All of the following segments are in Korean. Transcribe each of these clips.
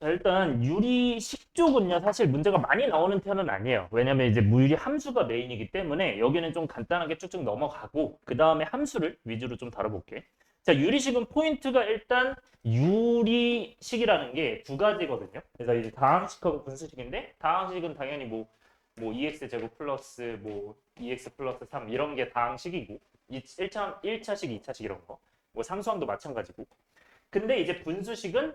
자, 일단 유리식 쪽은요, 사실 문제가 많이 나오는 편은 아니에요. 왜냐면 이제 무유리 함수가 메인이기 때문에 여기는 좀 간단하게 쭉쭉 넘어가고 그 다음에 함수를 위주로 좀 다뤄볼게. 자, 유리식은 포인트가 일단 유리식이라는 게 두 가지거든요. 그래서 이제 다항식하고 분수식인데 다항식은 당연히 뭐 2x 제곱 플러스 뭐 2x 플러스 3 이런 게 다항식이고 1차식, 2차식 이런 거. 뭐 상수항도 마찬가지고. 근데 이제 분수식은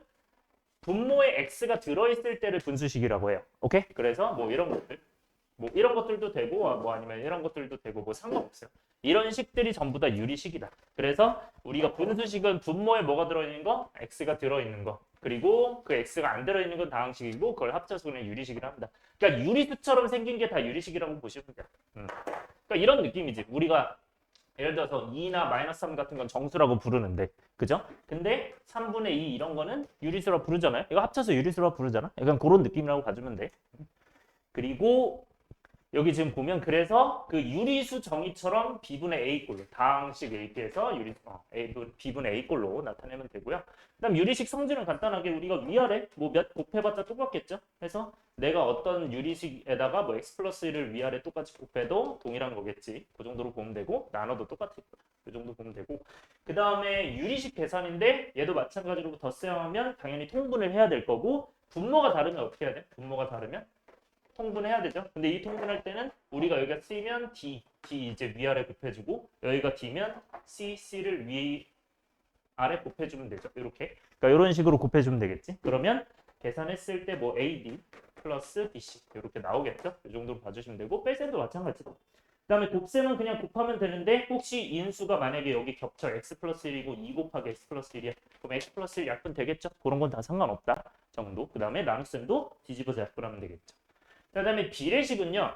분모에 x가 들어있을 때를 분수식이라고 해요. 오케이? 그래서 뭐 이런 것들, 뭐 이런 것들도 되고, 뭐 아니면 이런 것들도 되고, 뭐 상관없어요. 이런 식들이 전부 다 유리식이다. 그래서 우리가 분수식은 분모에 뭐가 들어있는 거? x가 들어있는 거. 그리고 그 x가 안 들어있는 건 다항식이고, 그걸 합쳐서 그냥 유리식이라 합니다. 그러니까 유리수처럼 생긴 게 다 유리식이라고 보시면 돼요. 그러니까 이런 느낌이지. 우리가 예를 들어서 2나 마이너스 3 같은 건 정수라고 부르는데 그죠? 근데 3분의 2 이런 거는 유리수라고 부르잖아요. 이거 합쳐서 유리수라고 부르잖아. 약간 그런 느낌이라고 봐주면 돼. 그리고 여기 지금 보면 그래서 그 유리수 정의처럼 B분의 A꼴로 다항식 AP에서 B분의 A꼴로 나타내면 되고요. 그다음 유리식 성질은 간단하게 우리가 위아래 뭐 몇 곱해봤자 똑같겠죠. 그래서 내가 어떤 유리식에다가 뭐 x 플러스 1을 위아래 똑같이 곱해도 동일한 거겠지. 그 정도로 보면 되고 나눠도 똑같을 거야. 그 정도 보면 되고 그 다음에 유리식 계산인데 얘도 마찬가지로 덧셈하면 당연히 통분을 해야 될 거고 분모가 다르면 어떻게 해야 돼? 분모가 다르면 통분해야 되죠. 근데 이 통분할 때는 우리가 여기가 C면 D 이제 위아래 곱해주고 여기가 D면 C를 위아래 곱해주면 되죠. 이렇게. 그러니까 이런 식으로 곱해주면 되겠지. 그러면 계산했을 때 뭐 AD 플러스 BC 이렇게 나오겠죠. 이 정도로 봐주시면 되고 뺄셈도 마찬가지고. 그다음에 곱셈은 그냥 곱하면 되는데 혹시 인수가 만약에 여기 겹쳐 x 플러스 1이고 2 곱하기 x 플러스 1이야. 그럼 x 플러스 1 약분 되겠죠? 그런 건 다 상관없다 정도. 그다음에 나눗셈도 뒤집어서 약분하면 되겠죠. 그다음에 비례식은요.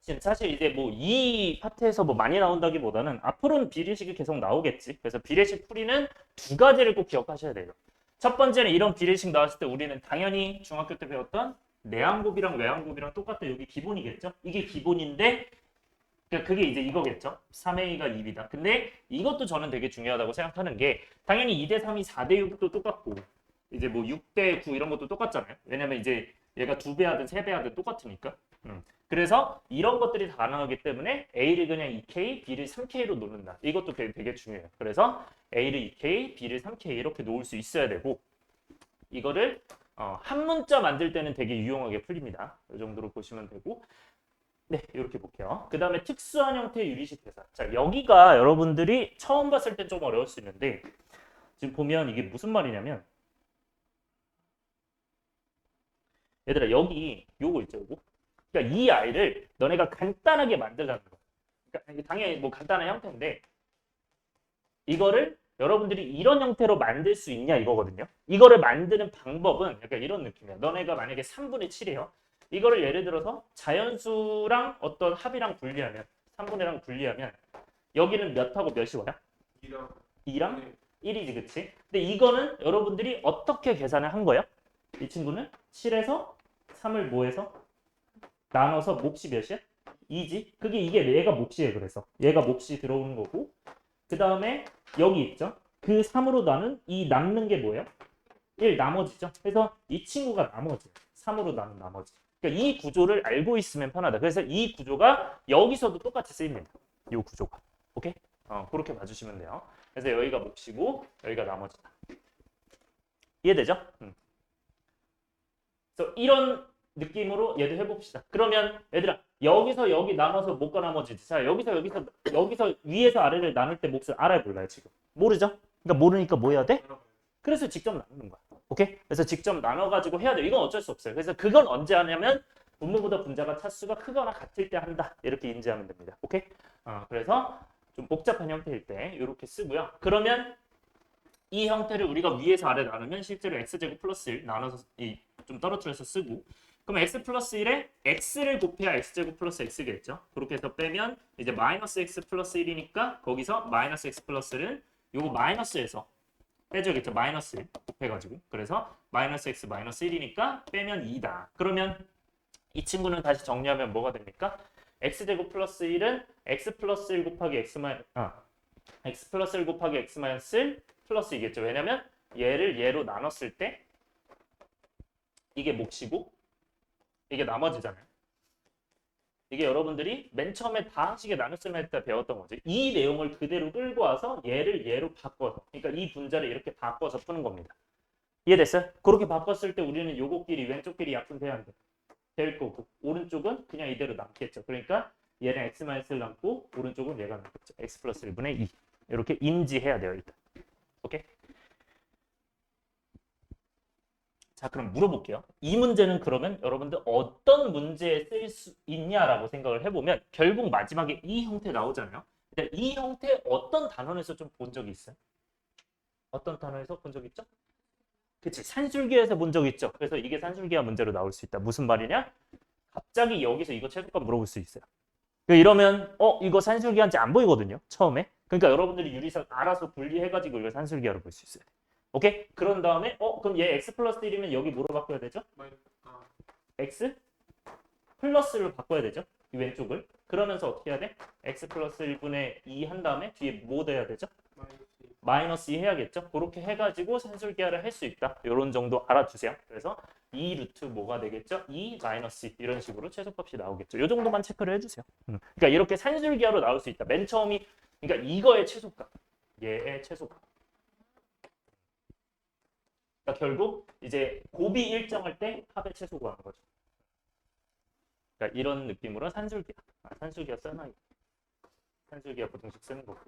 지금 사실 이제 뭐 이 파트에서 뭐 많이 나온다기보다는 앞으로는 비례식이 계속 나오겠지. 그래서 비례식 풀이는 두 가지를 꼭 기억하셔야 돼요. 첫 번째는 이런 비례식 나왔을 때 우리는 당연히 중학교 때 배웠던 내항곱이랑 외항곱이랑 똑같아. 여기 기본이겠죠. 이게 기본인데 그러니까 그게 이제 이거겠죠. 3A가 2B다. 근데 이것도 저는 되게 중요하다고 생각하는 게 당연히 2대 3이 4대 6도 똑같고 이제 뭐 6대 9 이런 것도 똑같잖아요. 왜냐면 이제 얘가 2배 하든 3배 하든 똑같으니까. 그래서 이런 것들이 다 가능하기 때문에 A를 그냥 2K, B를 3K로 놓는다. 이것도 되게 중요해요. 그래서 A를 2K, B를 3K 이렇게 놓을 수 있어야 되고 이거를 한 문자 만들 때는 되게 유용하게 풀립니다. 이 정도로 보시면 되고 네, 이렇게 볼게요. 그 다음에 특수한 형태의 유리식 계산. 자, 여기가 여러분들이 처음 봤을 때 좀 어려울 수 있는데 지금 보면 이게 무슨 말이냐면 얘들아 여기 요거 있죠, 요거. 그러니까 이 아이를 너네가 간단하게 만들자는 거야. 그러니까 이게 당연히 뭐 간단한 형태인데 이거를 여러분들이 이런 형태로 만들 수 있냐 이거거든요. 이거를 만드는 방법은 약간 이런 느낌이야. 너네가 만약에 3분의 7이에요. 이거를 예를 들어서 자연수랑 어떤 합이랑 분리하면 3분의랑 분리하면 여기는 몇하고 몇이 와요? 2랑 1이지 그치? 근데 이거는 여러분들이 어떻게 계산을 한 거예요? 이 친구는 7에서 3을 뭐해서 나눠서 몫이 몇이야? 2지? 그게 이게 얘가 몫이에요. 그래서 얘가 몫이 들어오는 거고 그 다음에 여기 있죠? 그 3으로 나눈 이 남는 게 뭐예요? 1 나머지죠. 그래서 이 친구가 나머지 3으로 나눈 나머지. 그러니까 이 구조를 알고 있으면 편하다. 그래서 이 구조가 여기서도 똑같이 쓰입니다. 이 구조가. 오케이? 그렇게 봐주시면 돼요. 그래서 여기가 몫이고 여기가 나머지다. 이해되죠? 그래서 이런 느낌으로 얘도 해봅시다. 그러면 얘들아 여기서 여기 나눠서 못과 나머지지. 자 여기서 위에서 아래를 나눌 때 몫을 알아야 몰라요 지금. 모르죠? 그러니까 모르니까 뭐 해야 돼? 그래서 직접 나누는 거야. 오케이? 그래서 직접 나눠가지고 해야 돼. 이건 어쩔 수 없어요. 그래서 그건 언제 하냐면 분모보다 분자가 차수가 크거나 같을 때 한다. 이렇게 인지하면 됩니다. 오케이? 그래서 좀 복잡한 형태일 때 이렇게 쓰고요. 그러면 이 형태를 우리가 위에서 아래 나누면 실제로 x제곱 플러스 1 나눠서 좀 떨어뜨려서 쓰고 그럼 x 플러스 1에 x를 곱해야 x제곱 플러스 x겠죠. 그렇게 해서 빼면 이제 마이너스 x 플러스 1이니까 거기서 마이너스 x 플러스를 요거 마이너스에서 빼줘야겠죠. 마이너스 1 곱해가지고 그래서 마이너스 x 마이너스 1이니까 빼면 2다. 그러면 이 친구는 다시 정리하면 뭐가 됩니까? x제곱 플러스 1은 x 플러스 1 곱하기 x 플러스 1 곱하기 x 마이너스 1 플러스 이겠죠. 왜냐면 얘를 얘로 나눴을 때 이게 몫이고 이게 나머지잖아요. 이게 여러분들이 맨 처음에 다항식의 나눗셈 할 때 배웠던 거죠. 이 내용을 그대로 끌고 와서 얘를 얘로 바꿔서, 그러니까 이 분자를 이렇게 바꿔서 푸는 겁니다. 이해됐어요? 그렇게 바꿨을 때 우리는 요거끼리 왼쪽끼리 약분돼야 안 돼. 될 거고 오른쪽은 그냥 이대로 남겠죠. 그러니까 얘는 x-를 남고 오른쪽은 얘가 남겠죠. x 플러스 1분의 2 이렇게 인지해야 돼요. 일단. 오케이? 자, 그럼 물어볼게요. 이 문제는 그러면 여러분들 어떤 문제에 쓸 수 있냐라고 생각을 해보면 결국 마지막에 이 형태 나오잖아요. 근데 이 형태 어떤 단원에서 좀 본 적이 있어요? 어떤 단원에서 본 적 있죠? 그치, 산술기에서 본 적 있죠. 그래서 이게 산술기화 문제로 나올 수 있다. 무슨 말이냐? 갑자기 여기서 이거 최소값 물어볼 수 있어요. 이러면 이거 산술기화인지 안 보이거든요. 처음에. 그러니까 여러분들이 유리선 알아서 분리해가지고 이걸 산술기화로 볼 수 있어요. 오케이? 그런 다음에 그럼 얘 x 플러스 1이면 여기 뭐로 바꿔야 되죠? x 플러스로 바꿔야 되죠? 이 왼쪽을. 그러면서 어떻게 해야 돼? x 플러스 1분의 2 한 다음에 뒤에 뭐 돼야 되죠? 마이너스 2 해야겠죠? 그렇게 해가지고 산술기화를 할 수 있다. 이런 정도 알아두세요. 그래서 2 루트 뭐가 되겠죠? 2 마이너스 2 이런 식으로 최소값이 나오겠죠. 이 정도만 체크를 해주세요. 그러니까 이렇게 산술기화로 나올 수 있다. 맨 처음이 그러니까 이거의 최소값, 얘의 최소값. 그러니까 결국 이제 곱이 일정할 때 합의 최소 구하는 거죠. 그러니까 이런 느낌으로 산술기화, 산술기화 써놔. 산술기화 부등식 쓰는 거고.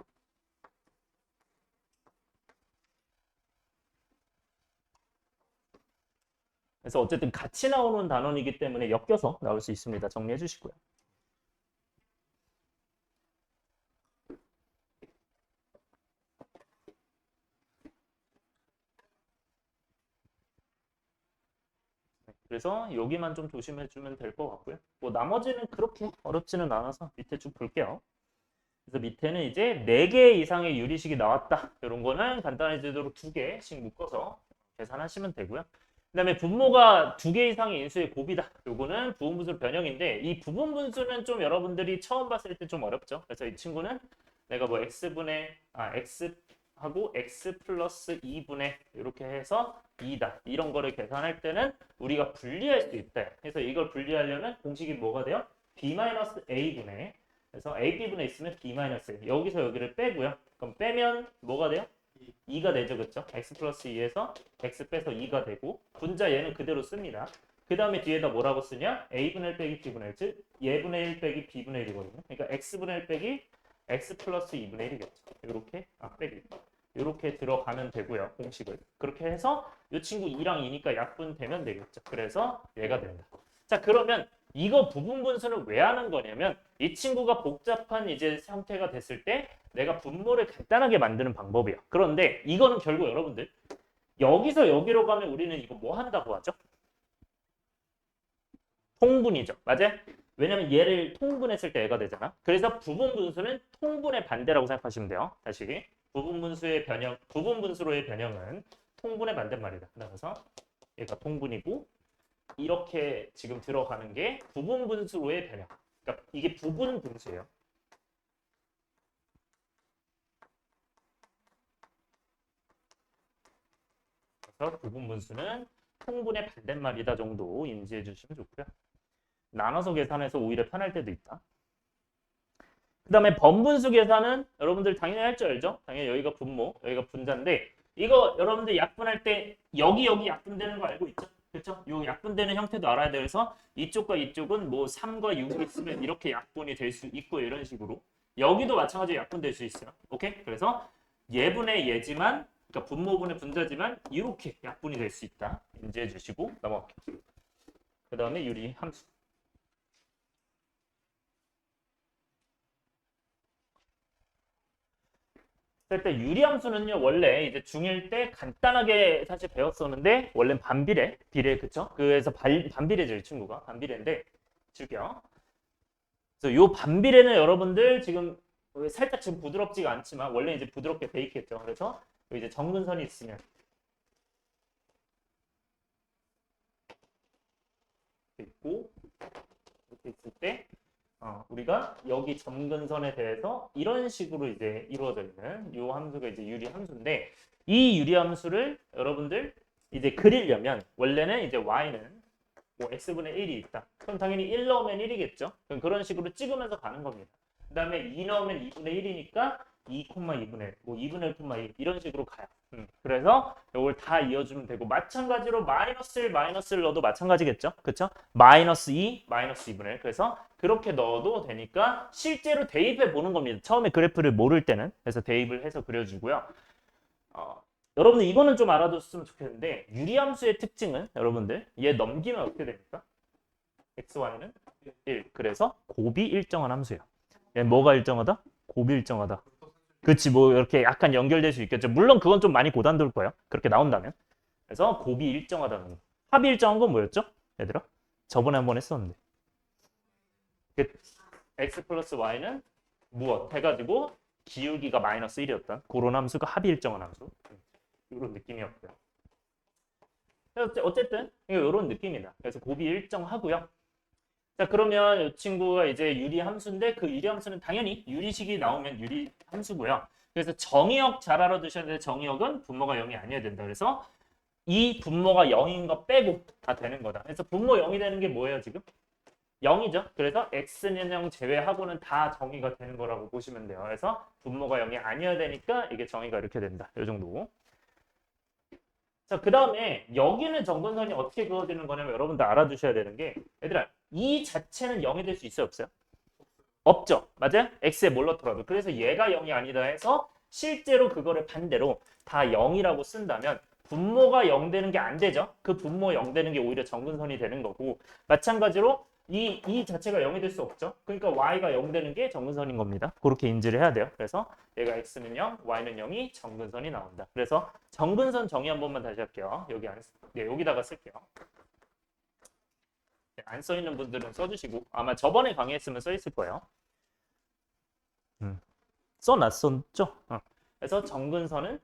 그래서 어쨌든 같이 나오는 단원이기 때문에 엮여서 나올 수 있습니다. 정리해 주시고요. 그래서 여기만 좀 조심해 주면 될 것 같고요. 뭐 나머지는 그렇게 어렵지는 않아서 밑에 쭉 볼게요. 그래서 밑에는 이제 4개 이상의 유리식이 나왔다. 이런 거는 간단해지도록 2개씩 묶어서 계산하시면 되고요. 그 다음에 분모가 2개 이상의 인수의 곱이다. 요거는 부분분수 변형인데 이 부분분수는 좀 여러분들이 처음 봤을 때 좀 어렵죠. 그래서 이 친구는 내가 뭐 x하고 x 플러스 2분의 이렇게 해서 2다. 이런 거를 계산할 때는 우리가 분리할 수 있다. 그래서 이걸 분리하려면 공식이 뭐가 돼요? b-a분의 그래서 AB분에 있으면 B-A. 여기서 여기를 빼고요. 그럼 빼면 뭐가 돼요? 2가 되죠. 그쵸? X 플러스 2에서 X 빼서 2가 되고 분자 얘는 그대로 씁니다. 그 다음에 뒤에다 뭐라고 쓰냐? A분의 1 빼기 B분의 1, 즉 얘분의 1 빼기 B분의 1이거든요. 그러니까 X분의 1 빼기 X 플러스 2분의 1이겠죠. 이렇게 빼기. 이렇게 들어가면 되고요. 공식을. 그렇게 해서 이 친구 2랑 2니까 약분되면 되겠죠. 그래서 얘가 된다. 자, 그러면 이거 부분분수는 왜 하는 거냐면 이 친구가 복잡한 이제 형태가 됐을 때 내가 분모를 간단하게 만드는 방법이에요. 그런데 이거는 결국 여러분들 여기서 여기로 가면 우리는 이거 뭐 한다고 하죠? 통분이죠. 맞아요? 왜냐면 얘를 통분했을 때 얘가 되잖아. 그래서 부분분수는 통분의 반대라고 생각하시면 돼요. 다시 부분분수의 변형, 부분분수로의 변형은 통분의 반대말이다. 그래서 얘가 통분이고 이렇게 지금 들어가는 게 부분분수로의 변형. 그러니까 이게 부분분수예요. 그래서 부분분수는 통분의 반대말이다 정도 인지해 주시면 좋고요. 나눠서 계산해서 오히려 편할 때도 있다. 그 다음에 번분수 계산은 여러분들 당연히 할 줄 알죠? 당연히 여기가 분모, 여기가 분자인데 이거 여러분들 약분할 때 여기 약분되는 거 알고 있죠? 그렇죠? 요 약분되는 형태도 알아야 돼요. 그래서 이쪽과 이쪽은 뭐 3과 6이 있으면 이렇게 약분이 될 수 있고 이런 식으로 여기도 마찬가지로 약분될 수 있어요. 오케이? 그래서 예분의 예지만 그러니까 분모분의 분자지만 이렇게 약분이 될 수 있다. 인지해 주시고 넘어갈게요. 그 다음에 유리 함수. 일단 유리함수는요 원래 이제 중1 때 간단하게 사실 배웠었는데 원래 비례 그쵸? 그래서 반비례죠 이 친구가 반비례인데 줄게요. 그래서 요 반비례는 여러분들 지금 살짝 지금 부드럽지가 않지만 원래 이제 부드럽게 돼 있겠죠. 그래서 이제 정근선이 있으면 있고 이렇게 있을 때 우리가 여기 점근선에 대해서 이런 식으로 이제 이루어져 있는 이 함수가 이제 유리함수인데 이 유리함수를 여러분들 이제 그리려면 원래는 이제 y는 뭐 x분의 1이 있다. 그럼 당연히 1 넣으면 1이겠죠. 그럼 그런 식으로 찍으면서 가는 겁니다. 그 다음에 2 넣으면 2분의 1이니까 2, 2분의 1, 뭐 2분의 1, 이런 식으로 가요. 그래서 이걸 다 이어주면 되고 마찬가지로 마이너스를 넣어도 마찬가지겠죠. 그쵸? 마이너스 2, 마이너스 2분의 1. 그래서 그렇게 넣어도 되니까 실제로 대입해 보는 겁니다. 처음에 그래프를 모를 때는. 그래서 대입을 해서 그려주고요. 여러분들 이거는 좀 알아뒀으면 좋겠는데 유리함수의 특징은 여러분들 얘 넘기면 어떻게 됩니까? x, y는 1. 그래서 곱이 일정한 함수예요. 얘 뭐가 일정하다? 곱이 일정하다. 그렇지, 뭐 이렇게 약간 연결될 수 있겠죠. 물론 그건 좀 많이 고단도일 거예요. 그렇게 나온다면. 그래서 곱이 일정하다는 거. 합이 일정한 건 뭐였죠? 얘들아? 저번에 한번 했었는데. x 플러스 y는 무엇 해가지고 기울기가 마이너스 1이었던 그런 함수가 합이 일정한 함수. 이런 느낌이었고요. 어쨌든 이런 느낌이다. 그래서 곱이 일정하고요. 자, 그러면 이 친구가 이제 유리 함수인데 그 유리 함수는 당연히 유리식이 나오면 유리 함수고요. 그래서 정의역 잘 알아두셔야 되는데 정의역은 분모가 0이 아니어야 된다. 그래서 이 분모가 0인 거 빼고 다 되는 거다. 그래서 분모 0이 되는 게 뭐예요, 지금? 0이죠. 그래서 x는 0 제외하고는 다 정의가 되는 거라고 보시면 돼요. 그래서 분모가 0이 아니어야 되니까 이게 정의가 이렇게 된다. 이 정도. 자, 그 다음에 여기는 정근선이 어떻게 그어지는 거냐면 여러분들 알아두셔야 되는 게 얘들아 이 자체는 0이 될 수 있어요? 없어요? 없죠. 맞아요? x에 뭘 넣더라도. 그래서 얘가 0이 아니다 해서 실제로 그거를 반대로 다 0이라고 쓴다면 분모가 0 되는 게 안 되죠. 그 분모 0 되는 게 오히려 정근선이 되는 거고 마찬가지로 이 자체가 0이 될 수 없죠. 그러니까 y가 0 되는 게 정근선인 겁니다. 그렇게 인지를 해야 돼요. 그래서 얘가 x는 0, y는 0이 정근선이 나온다. 그래서 정근선 정의 한 번만 다시 할게요. 여기다가 쓸게요. 안 써있는 분들은 써주시고 아마 저번에 강의했으면 써있을 거예요. 써놨었죠? 그래서 정근선은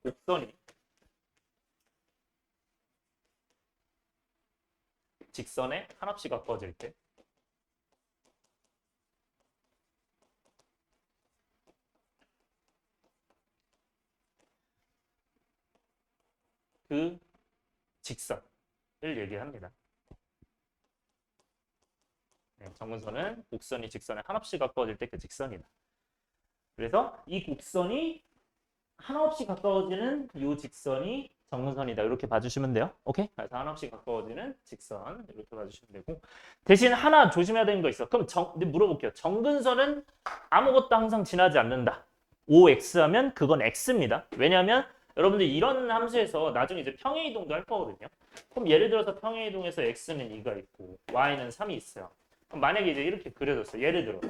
곡선이 직선에 한없이 가까워질 때 그 직선을 얘기합니다. 네, 정근선은 곡선이 직선에 한없이 가까워질 때 그 직선이다. 그래서 이 곡선이 한없이 가까워지는 이 직선이 정근선이다. 이렇게 봐주시면 돼요. 오케이? 그래서 한없이 가까워지는 직선 이렇게 봐주시면 되고 대신 하나 조심해야 되는 거 있어. 그럼 물어볼게요. 정근선은 아무것도 항상 지나지 않는다. OX 하면 그건 X입니다. 왜냐하면 여러분들 이런 함수에서 나중에 이제 평행이동도 할 거거든요. 그럼 예를 들어서 평행이동에서 X는 2가 있고 Y는 3이 있어요. 그럼 만약에 이제 이렇게 그려졌어요. 예를 들어.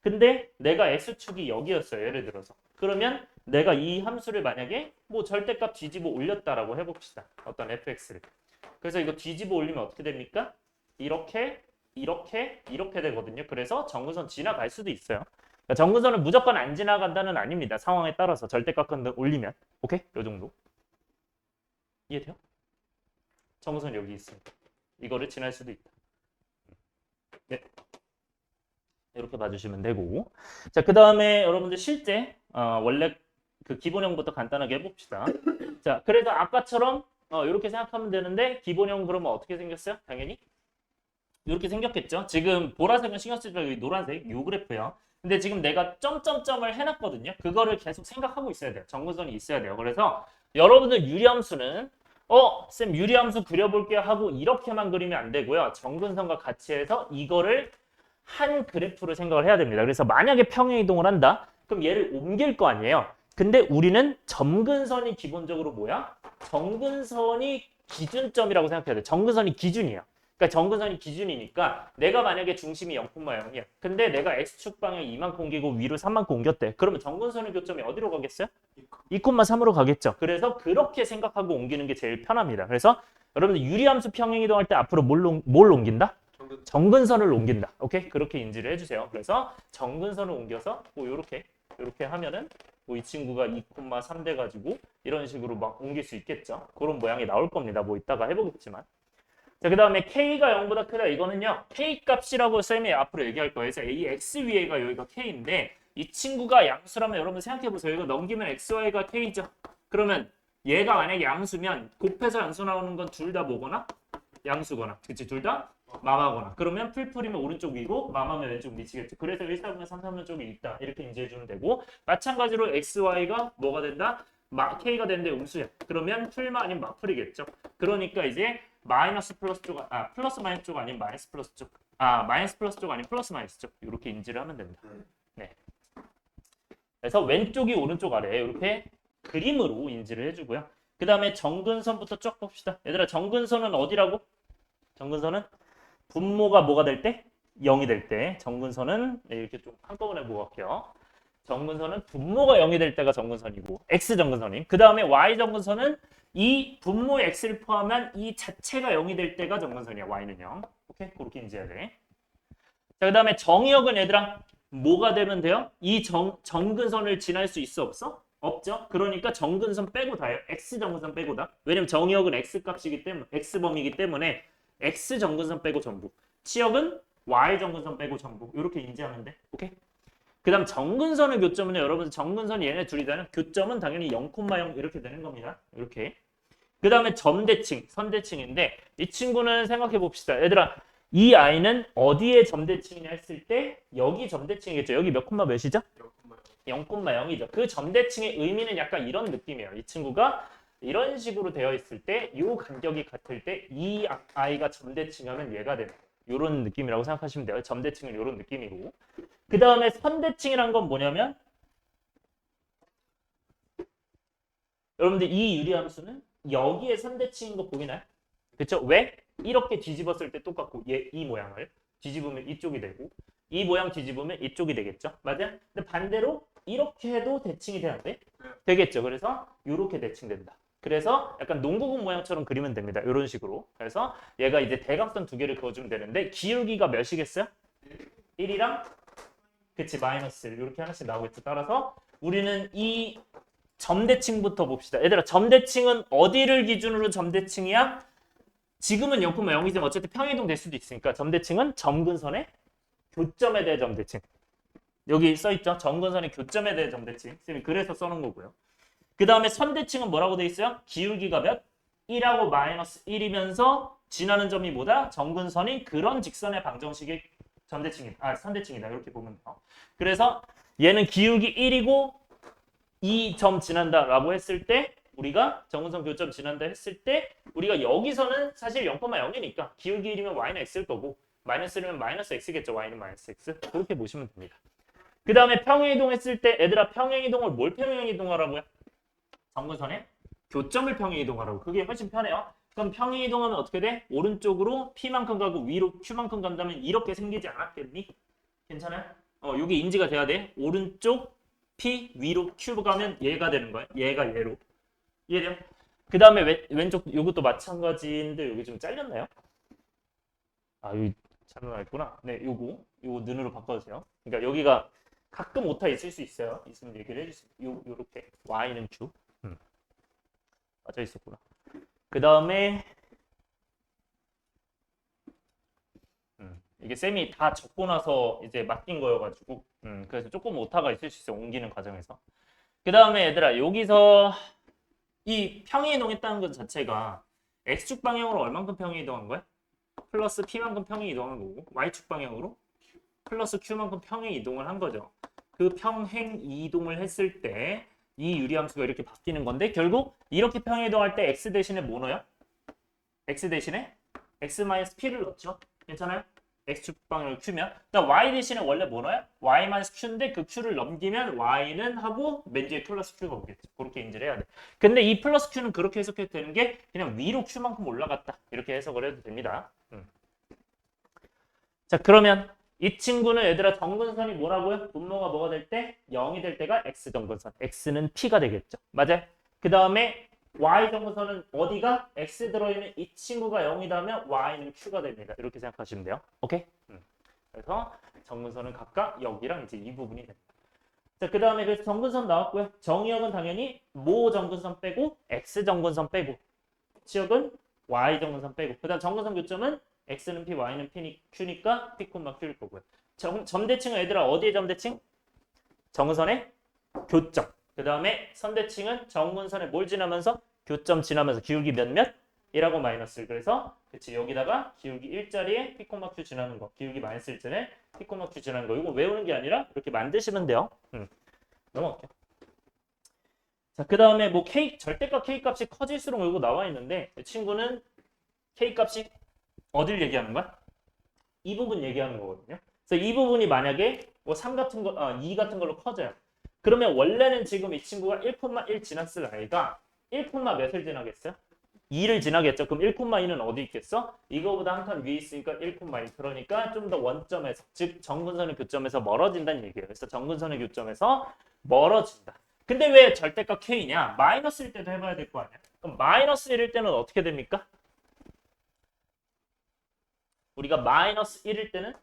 근데 내가 X축이 여기였어요. 예를 들어서. 그러면 내가 이 함수를 만약에 뭐 절대값 뒤집어 올렸다라고 해봅시다. 어떤 fx를. 그래서 이거 뒤집어 올리면 어떻게 됩니까? 이렇게 되거든요. 그래서 정근선 지나갈 수도 있어요. 그러니까 정근선은 무조건 안 지나간다는 아닙니다. 상황에 따라서 절대값 올리면. 오케이? 요 정도. 이해돼요? 정근선 여기 있습니다. 이거를 지날 수도 있다. 네. 이렇게 봐주시면 되고. 자, 그 다음에 여러분들 실제 원래 그 기본형부터 간단하게 해봅시다. 자, 그래서 아까처럼 이렇게 생각하면 되는데 기본형 그러면 어떻게 생겼어요? 당연히 이렇게 생겼겠죠. 지금 보라색은 신경 쓰지 말고 노란색 요 그래프요. 근데 지금 내가 점점점을 해놨거든요. 그거를 계속 생각하고 있어야 돼요. 정근선이 있어야 돼요. 그래서 여러분들 유리함수는 쌤 유리함수 그려볼게요 하고 이렇게만 그리면 안 되고요. 정근선과 같이 해서 이거를 한 그래프로 생각을 해야 됩니다. 그래서 만약에 평행이동을 한다. 그럼 얘를 옮길 거 아니에요. 근데 우리는 점근선이 기본적으로 뭐야? 정근선이 기준점이라고 생각해야 돼. 정근선이 기준이에요. 그러니까 정근선이 기준이니까 내가 만약에 중심이 0,0이야. 근데 내가 X축 방향 2만큼 옮기고 위로 3만큼 옮겼대. 그러면 정근선의 교점이 어디로 가겠어요? 2,3으로 가겠죠. 그래서 그렇게 생각하고 옮기는 게 제일 편합니다. 그래서 여러분들 유리함수 평행이동할 때 앞으로 뭘 옮긴다? 정근선을 옮긴다. 오케이? 그렇게 인지를 해주세요. 그래서 정근선을 옮겨서 뭐 이렇게 하면은 뭐 이 친구가 2,3 돼가지고 이런 식으로 막 옮길 수 있겠죠. 그런 모양이 나올 겁니다. 뭐 이따가 해보겠지만. 자, 그 다음에 K가 0보다 크다. 이거는요. K 값이라고 쌤이 앞으로 얘기할 거예요. 그래서 이 X 위에가 여기가 K인데 이 친구가 양수라면 여러분 생각해보세요. 이거 넘기면 xy가 k죠. 그러면 얘가 만약에 양수면 곱해서 양수 나오는 건 둘 다 뭐거나 양수거나, 그치? 둘 다 마마거나. 그러면 풀풀이면 오른쪽 위고 마마면 왼쪽 밑이겠죠. 그래서 1, 4분의 3, 3분 쪽이 있다. 이렇게 인지해주면 되고, 마찬가지로 xy가 뭐가 된다? k가 되는데 음수야. 그러면 풀마 아니면 마풀이겠죠. 그러니까 이제 마이너스 플러스 쪽, 플러스 마이너스 쪽 아니면 마이너스 플러스 쪽, 마이너스 플러스 쪽 아니면 플러스 마이너스 쪽, 이렇게 인지를 하면 됩니다. 네. 그래서 왼쪽이 오른쪽 아래 이렇게 그림으로 인지를 해주고요. 그 다음에 정근선부터 쭉 봅시다. 얘들아, 정근선은 어디라고? 정근선은 분모가 뭐가 될 때? 0이 될 때. 정근선은 이렇게 좀 한꺼번에 보고 갈게요. 정근선은 분모가 0이 될 때가 정근선이고, x 정근선임. 그 다음에 y 정근선은 이 분모의 x를 포함한 이 자체가 0이 될 때가 정근선이야. y는 0. 오케이? 그렇게 인지해야 돼. 자, 그 다음에 정의역은 얘들아 뭐가 되면 돼요? 이 정근선을 지날 수 있어 없어? 없죠. 그러니까 정근선 빼고 다예요. x 정근선 빼고 다. 왜냐면 정의역은 x 값이기 때문에, x 범위이기 때문에 x 정근선 빼고 전부. 치역은 y 정근선 빼고 전부. 이렇게 인지하면 돼. 오케이? 그 다음 정근선의 교점은 여러분 정근선 얘네 둘이다는 교점은 당연히 0,0 이렇게 되는 겁니다. 이렇게. 그 다음에 점대칭, 선대칭인데 이 친구는 생각해 봅시다. 얘들아, 이 아이는 어디에 점대칭이냐 했을 때 여기 점대칭이겠죠. 여기 몇 콤마 몇이죠? 0,0이죠. 그 점대칭의 의미는 약간 이런 느낌이에요. 이 친구가 이런 식으로 되어 있을 때 이 간격이 같을 때 이 아이가 점대칭하면 얘가 되는 이런 느낌이라고 생각하시면 돼요. 점대칭은 이런 느낌이고. 그 다음에 선대칭이란 건 뭐냐면 여러분들 이 유리함수는 여기에 선대칭인 거 보이나요? 그렇죠? 왜? 이렇게 뒤집었을 때 똑같고 이 모양을 뒤집으면 이쪽이 되고 이 모양 뒤집으면 이쪽이 되겠죠? 맞아요? 근데 반대로 이렇게 해도 대칭이 돼야 돼? 되겠죠? 그래서 이렇게 대칭된다. 그래서 약간 농구공 모양처럼 그리면 됩니다. 이런 식으로. 그래서 얘가 이제 대각선 두 개를 그어주면 되는데 기울기가 몇이겠어요? 1이랑 그치 마이너스 1 이렇게 하나씩 나오겠죠. 따라서 우리는 이 점대칭부터 봅시다. 얘들아 점대칭은 어디를 기준으로 점대칭이야? 지금은 0,0이지만 어쨌든 평행이동 될 수도 있으니까 점대칭은 점근선의 교점에 대해 점대칭. 여기 써있죠? 점근선의 교점에 대해 점대칭. 쌤이 그래서 써놓은 거고요. 그 다음에 선대칭은 뭐라고 돼 있어요? 기울기가 몇? 1하고 마이너스 1이면서 지나는 점이 뭐다? 점근선이 그런 직선의 방정식의 선대칭이다. 이렇게 보면 돼요. 그래서 얘는 기울기 1이고 이 점 지난다라고 했을 때 우리가 정근선 교점 지난다 했을 때 우리가 여기서는 사실 0,0이니까 기울기 1이면 y는 x일 거고 마이너스 1이면 마이너스 x겠죠. y는 마이너스 x. 그렇게 보시면 됩니다. 그 다음에 평행이동 했을 때 얘들아 평행이동을 뭘 평행이동하라고요? 정근선의 교점을 평행이동하라고. 그게 훨씬 편해요. 그럼 평행이동하면 어떻게 돼? 오른쪽으로 p만큼 가고 위로 q만큼 간다면 이렇게 생기지 않았겠니? 괜찮아요? 여기 인지가 돼야 돼. 오른쪽 p 위로 q 가면 얘가 되는 거야. 얘가 얘로. 이해돼요? 그 다음에 왼쪽 이것도 마찬가지인데 여기 좀 잘렸나요? 여기 잘라놨구나. 네, 요거 눈으로 바꿔주세요. 그러니까 여기가 가끔 오타 있을 수 있어요. 있으면 얘기를 해주세요. 요렇게 y는 q. 맞아 있었구나. 그 다음에 이게 쌤이 다 적고 나서 이제 맡긴 거여가지고 그래서 조금 오타가 있을 수 있어요. 옮기는 과정에서. 그 다음에 얘들아 여기서 이 평행이동했다는 것 자체가 x축 방향으로 얼만큼 평행이동한 거야? 플러스 p만큼 평행이동한 거고 y축 방향으로 플러스 q만큼 평행이동을 한 거죠. 그 평행이동을 했을 때 이 유리함수가 이렇게 바뀌는 건데 결국 이렇게 평행이동할 때 x 대신에 뭐 넣어요? x 대신에 x-p를 넣죠. 괜찮아요? x축 방향을 q면 그다음 y 대신에 원래 뭐 넣어요? y-q인데 그 q를 넘기면 y는 하고 맨 뒤에 플러스 q가 오겠죠. 그렇게 인지를 해야 돼. 근데 이 플러스 q는 그렇게 해석해도 되는 게 그냥 위로 q만큼 올라갔다. 이렇게 해석을 해도 됩니다. 자 그러면 이 친구는 얘들아 정근선이 뭐라고요? 분모가 뭐가 될 때? 0이 될 때가 x 정근선. x는 p가 되겠죠. 맞아요? 그 다음에 y 정근선은 어디가? x 들어있는 이 친구가 0이라면 y는 q가 됩니다. 이렇게 생각하시면 돼요. 오케이? 그래서 정근선은 각각 여기랑 이제 이 부분이 됩니다. 자, 그 다음에 그래서 정근선 나왔고요. 정의역은 당연히 모 정근선 빼고 x 정근선 빼고 치역은 y 정근선 빼고 그 다음 정근선 교점은 x는 p, y는 q니까 p, q일 거고요. 점대칭은 얘들아 어디에 점대칭? 정근선의 교점. 그 다음에 선대칭은 정근선에 뭘 지나면서? 교점 지나면서 기울기 몇몇이라고 마이너스를. 그래서 그치 여기다가 기울기 1자리에 피코마 q 지나는 거. 기울기 마이너스 1자리에 피코마 q 지나는 거. 이거 외우는 게 아니라 이렇게 만드시면 돼요. 넘어갈게요. 자, 그 다음에 뭐 K, 절대값 K 값이 커질수록 이거 나와 있는데 이 친구는 K 값이 어딜 얘기하는 거야? 이 부분 얘기하는 거거든요. 그래서 이 부분이 만약에 뭐 3 같은 거, 2 같은 걸로 커져요. 그러면 원래는 지금 이 친구가 1,1 지났을 아이가 1, 몇을 지나겠어요? 2를 지나겠죠. 그럼 1,2는 어디 있겠어? 이거보다 한 칸 위에 있으니까 1,2. 그러니까 좀 더 원점에서, 즉 정근선의 교점에서 멀어진다는 얘기예요. 그래서 정근선의 교점에서 멀어진다. 근데 왜 절대값 K냐? 마이너스일 때도 해봐야 될 거 아니야? 그럼 마이너스 1일 때는 어떻게 됩니까? 우리가 마이너스 1일 때는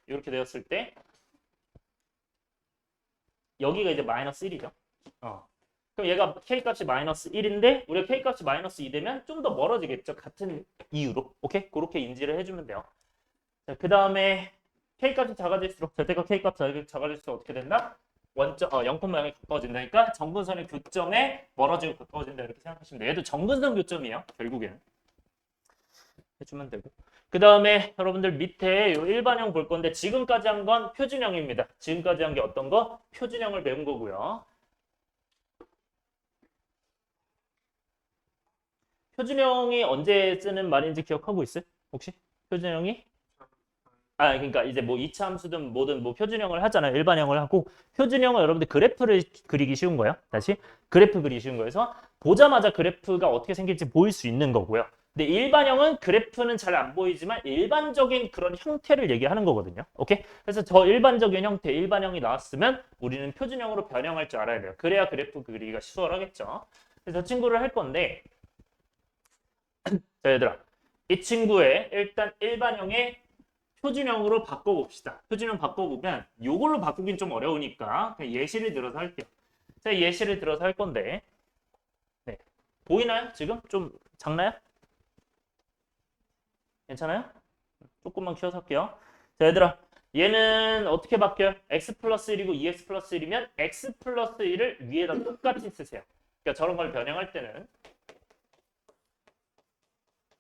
이렇게 되었을 때 여기가 이제 마이너스 1이죠. 그럼 얘가 K값이 마이너스 1인데 우리가 K값이 마이너스 2 되면 좀 더 멀어지겠죠. 같은 이유로. 오케이? 그렇게 인지를 해주면 돼요. 자, 그 다음에 K값이 작아질수록 절대값 K값 작아질수록 어떻게 된다? 원점 0,0에 가까워진다니까 정근선의 교점에 멀어지고 가까워진다 이렇게 생각하시면 돼요. 얘도 정근선 교점이에요. 결국에는. 해주면 되고. 그 다음에 여러분들 밑에 요 일반형 볼 건데 지금까지 한 건 표준형입니다. 지금까지 한 게 어떤 거? 표준형을 배운 거고요. 표준형이 언제 쓰는 말인지 기억하고 있어요? 혹시? 표준형이? 그러니까 이제 뭐 2차 함수든 뭐든 뭐 표준형을 하잖아요. 일반형을 하고 표준형은 여러분들 그래프를 그리기 쉬운 거예요. 다시 그래프 그리기 쉬운 거여서 보자마자 그래프가 어떻게 생길지 보일 수 있는 거고요. 근데 일반형은 그래프는 잘 안 보이지만 일반적인 그런 형태를 얘기하는 거거든요. 오케이? 그래서 저 일반적인 형태, 일반형이 나왔으면 우리는 표준형으로 변형할 줄 알아야 돼요. 그래야 그래프 그리기가 수월하겠죠. 그래서 저 친구를 할 건데 자 얘들아 이 친구의 일단 일반형의 표준형으로 바꿔봅시다. 표준형 바꿔보면 이걸로 바꾸긴 좀 어려우니까 그냥 예시를 들어서 할게요. 자 예시를 들어서 할 건데 네. 보이나요? 지금? 좀 작나요? 괜찮아요? 조금만 키워서 할게요. 자, 얘들아. 얘는 어떻게 바뀌어요? x 플러스 1이고 2x 플러스 1이면 x 플러스 1을 위에다 똑같이 쓰세요. 그러니까 저런 걸 변형할 때는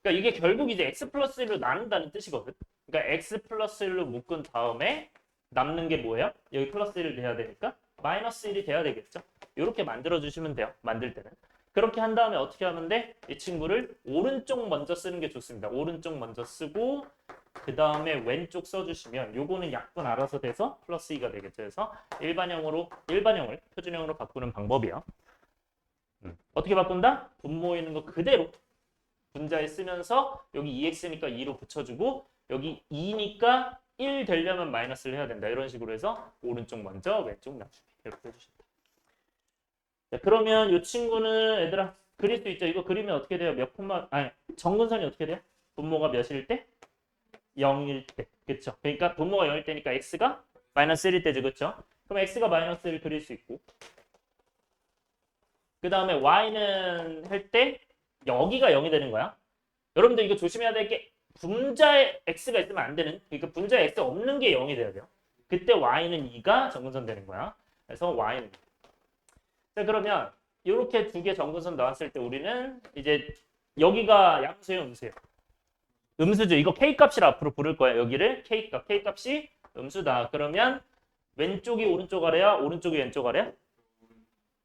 그러니까 이게 결국 이제 x 플러스 1로 나눈다는 뜻이거든. 그러니까 x 플러스 1로 묶은 다음에 남는 게 뭐예요? 여기 플러스 1을 돼야 되니까 마이너스 1이 돼야 되겠죠. 이렇게 만들어주시면 돼요. 만들 때는. 그렇게 한 다음에 어떻게 하면 돼? 이 친구를 오른쪽 먼저 쓰는 게 좋습니다. 오른쪽 먼저 쓰고 그 다음에 왼쪽 써주시면 요거는 약분 알아서 돼서 플러스 2가 되겠죠. 그래서 일반형을 표준형으로 바꾸는 방법이에요. 어떻게 바꾼다? 분모에 있는 거 그대로 분자에 쓰면서 여기 2x니까 2로 붙여주고 여기 2니까 1 되려면 마이너스를 해야 된다. 이런 식으로 해서 오른쪽 먼저 왼쪽 나중에 이렇게 해주셨다. 자, 그러면 이 친구는 얘들아 그릴 수 있죠. 이거 그리면 어떻게 돼요? 정근선이 어떻게 돼요? 분모가 몇일 때? 0일 때. 그쵸? 그러니까 분모가 0일 때니까 x가 마이너스 1일 때죠. 그쵸? 그럼 x가 마이너스 1을 그릴 수 있고 그 다음에 y는 할 때 여기가 0이 되는 거야. 여러분들 이거 조심해야 될 게 분자에 x가 있으면 안 되는 그러니까 분자에 x 없는 게 0이 돼야 돼요. 그때 y는 2가 정근선 되는 거야. 그래서 y는 자 그러면 이렇게 두 개 정근선 나왔을 때 우리는 이제 여기가 양수예요, 음수예요? 음수죠. 이거 K값이라 앞으로 부를 거예요. 여기를 K값. K값이 음수다. 그러면 왼쪽이 오른쪽 아래야? 오른쪽이 왼쪽 아래야?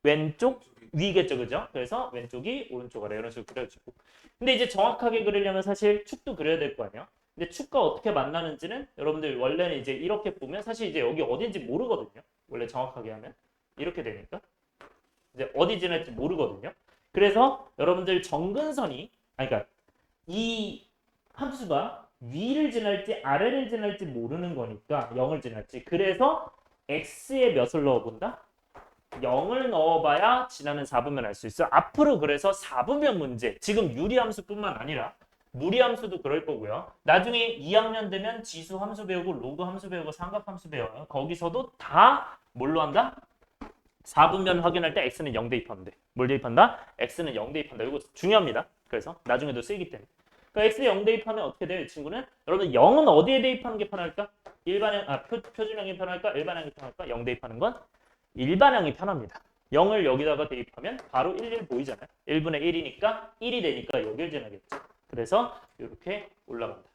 왼쪽 위겠죠. 그죠? 그래서 왼쪽이 오른쪽 아래 이런 식으로 그려주고. 근데 이제 정확하게 그리려면 사실 축도 그려야 될 거 아니야? 근데 축과 어떻게 만나는지는 여러분들 원래는 이제 이렇게 보면 사실 이제 여기 어딘지 모르거든요. 원래 정확하게 하면. 이렇게 되니까. 이제 어디 지날지 모르거든요. 그래서 여러분들 정근선이 그러니까 이 함수가 위를 지날지 아래를 지날지 모르는 거니까 0을 지날지. 그래서 x에 몇을 넣어본다? 0을 넣어봐야 지나는 4분면 알 수 있어. 앞으로 그래서 4분면 문제 지금 유리함수뿐만 아니라 무리함수도 그럴 거고요. 나중에 2학년 되면 지수함수 배우고 로그함수 배우고 삼각함수 배워요. 거기서도 다 뭘로 한다? 4분면 확인할 때 x는 0 대입하면 돼. 뭘 대입한다? x는 0 대입한다. 이거 중요합니다. 그래서 나중에도 쓰이기 때문에. 그러니까 x에 0 대입하면 어떻게 돼요? 이 친구는 여러분 0은 어디에 대입하는 게 편할까? 일반형 표준형이 편할까? 일반형이 편할까? 0 대입하는 건 일반형이 편합니다. 0을 여기다가 대입하면 바로 1 보이잖아요. 1분의 1이니까 1이 되니까 여길 지나겠죠. 그래서 이렇게 올라간다.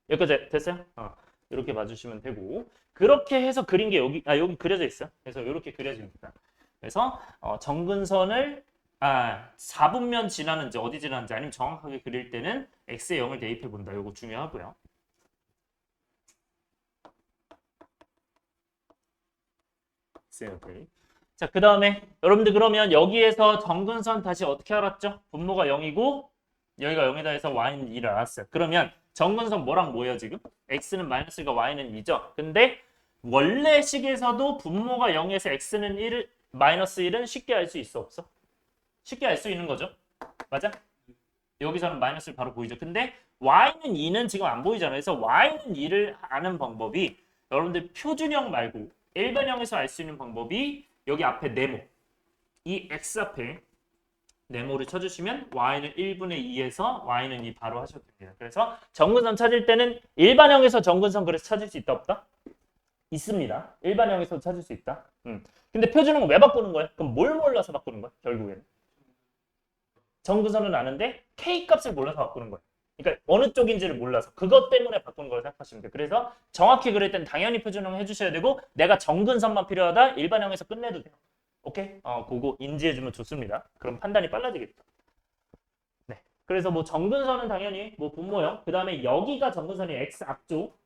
여기까지 됐어요? 이렇게 봐주시면 되고 그렇게 해서 그린 게 여기 그려져 있어요. 그래서 이렇게 그려집니다. 그래서 정근선을 4분면 지나는지 어디 지나는지 아니면 정확하게 그릴 때는 x에 0을 대입해 본다. 이거 중요하고요. 오케이. 자, 그 다음에 여러분들 그러면 여기에서 정근선 다시 어떻게 알았죠? 분모가 0이고 여기가 0이다 해서 y는 2를 알았어요. 그러면 정근선 뭐랑 뭐예요 지금? x는 마이너스가 y는 2죠. 근데 원래 식에서도 분모가 0에서 x는 1, 마이너스 1은 쉽게 알 수 있어 없어? 쉽게 알 수 있는 거죠. 맞아? 여기서는 마이너스를 바로 보이죠. 근데 y는 2는 지금 안 보이잖아요. 그래서 y는 2를 아는 방법이 여러분들 표준형 말고 일반형에서 알 수 있는 방법이 여기 앞에 네모 이 x 앞에 네모를 쳐주시면 y는 1분의 2에서 y는 2 바로 하셔도 됩니다. 그래서 정근선 찾을 때는 일반형에서 정근선 그래서 찾을 수 있다 없다? 있습니다. 일반형에서 찾을 수 있다. 근데 표준형은 왜 바꾸는 거야? 그럼 뭘 몰라서 바꾸는 거야? 결국에는. 정근선은 아는데 k 값을 몰라서 바꾸는 거야. 그러니까 어느 쪽인지를 몰라서 그것 때문에 바꾸는 걸 생각하시면 돼요. 그래서 정확히 그릴 땐 당연히 표준형 해주셔야 되고 내가 정근선만 필요하다 일반형에서 끝내도 돼요. 오케이? 그거 인지해주면 좋습니다. 그럼 판단이 빨라지겠죠. 네. 그래서 뭐 정근선은 당연히 뭐 분모형 그 다음에 여기가 정근선이 x 앞쪽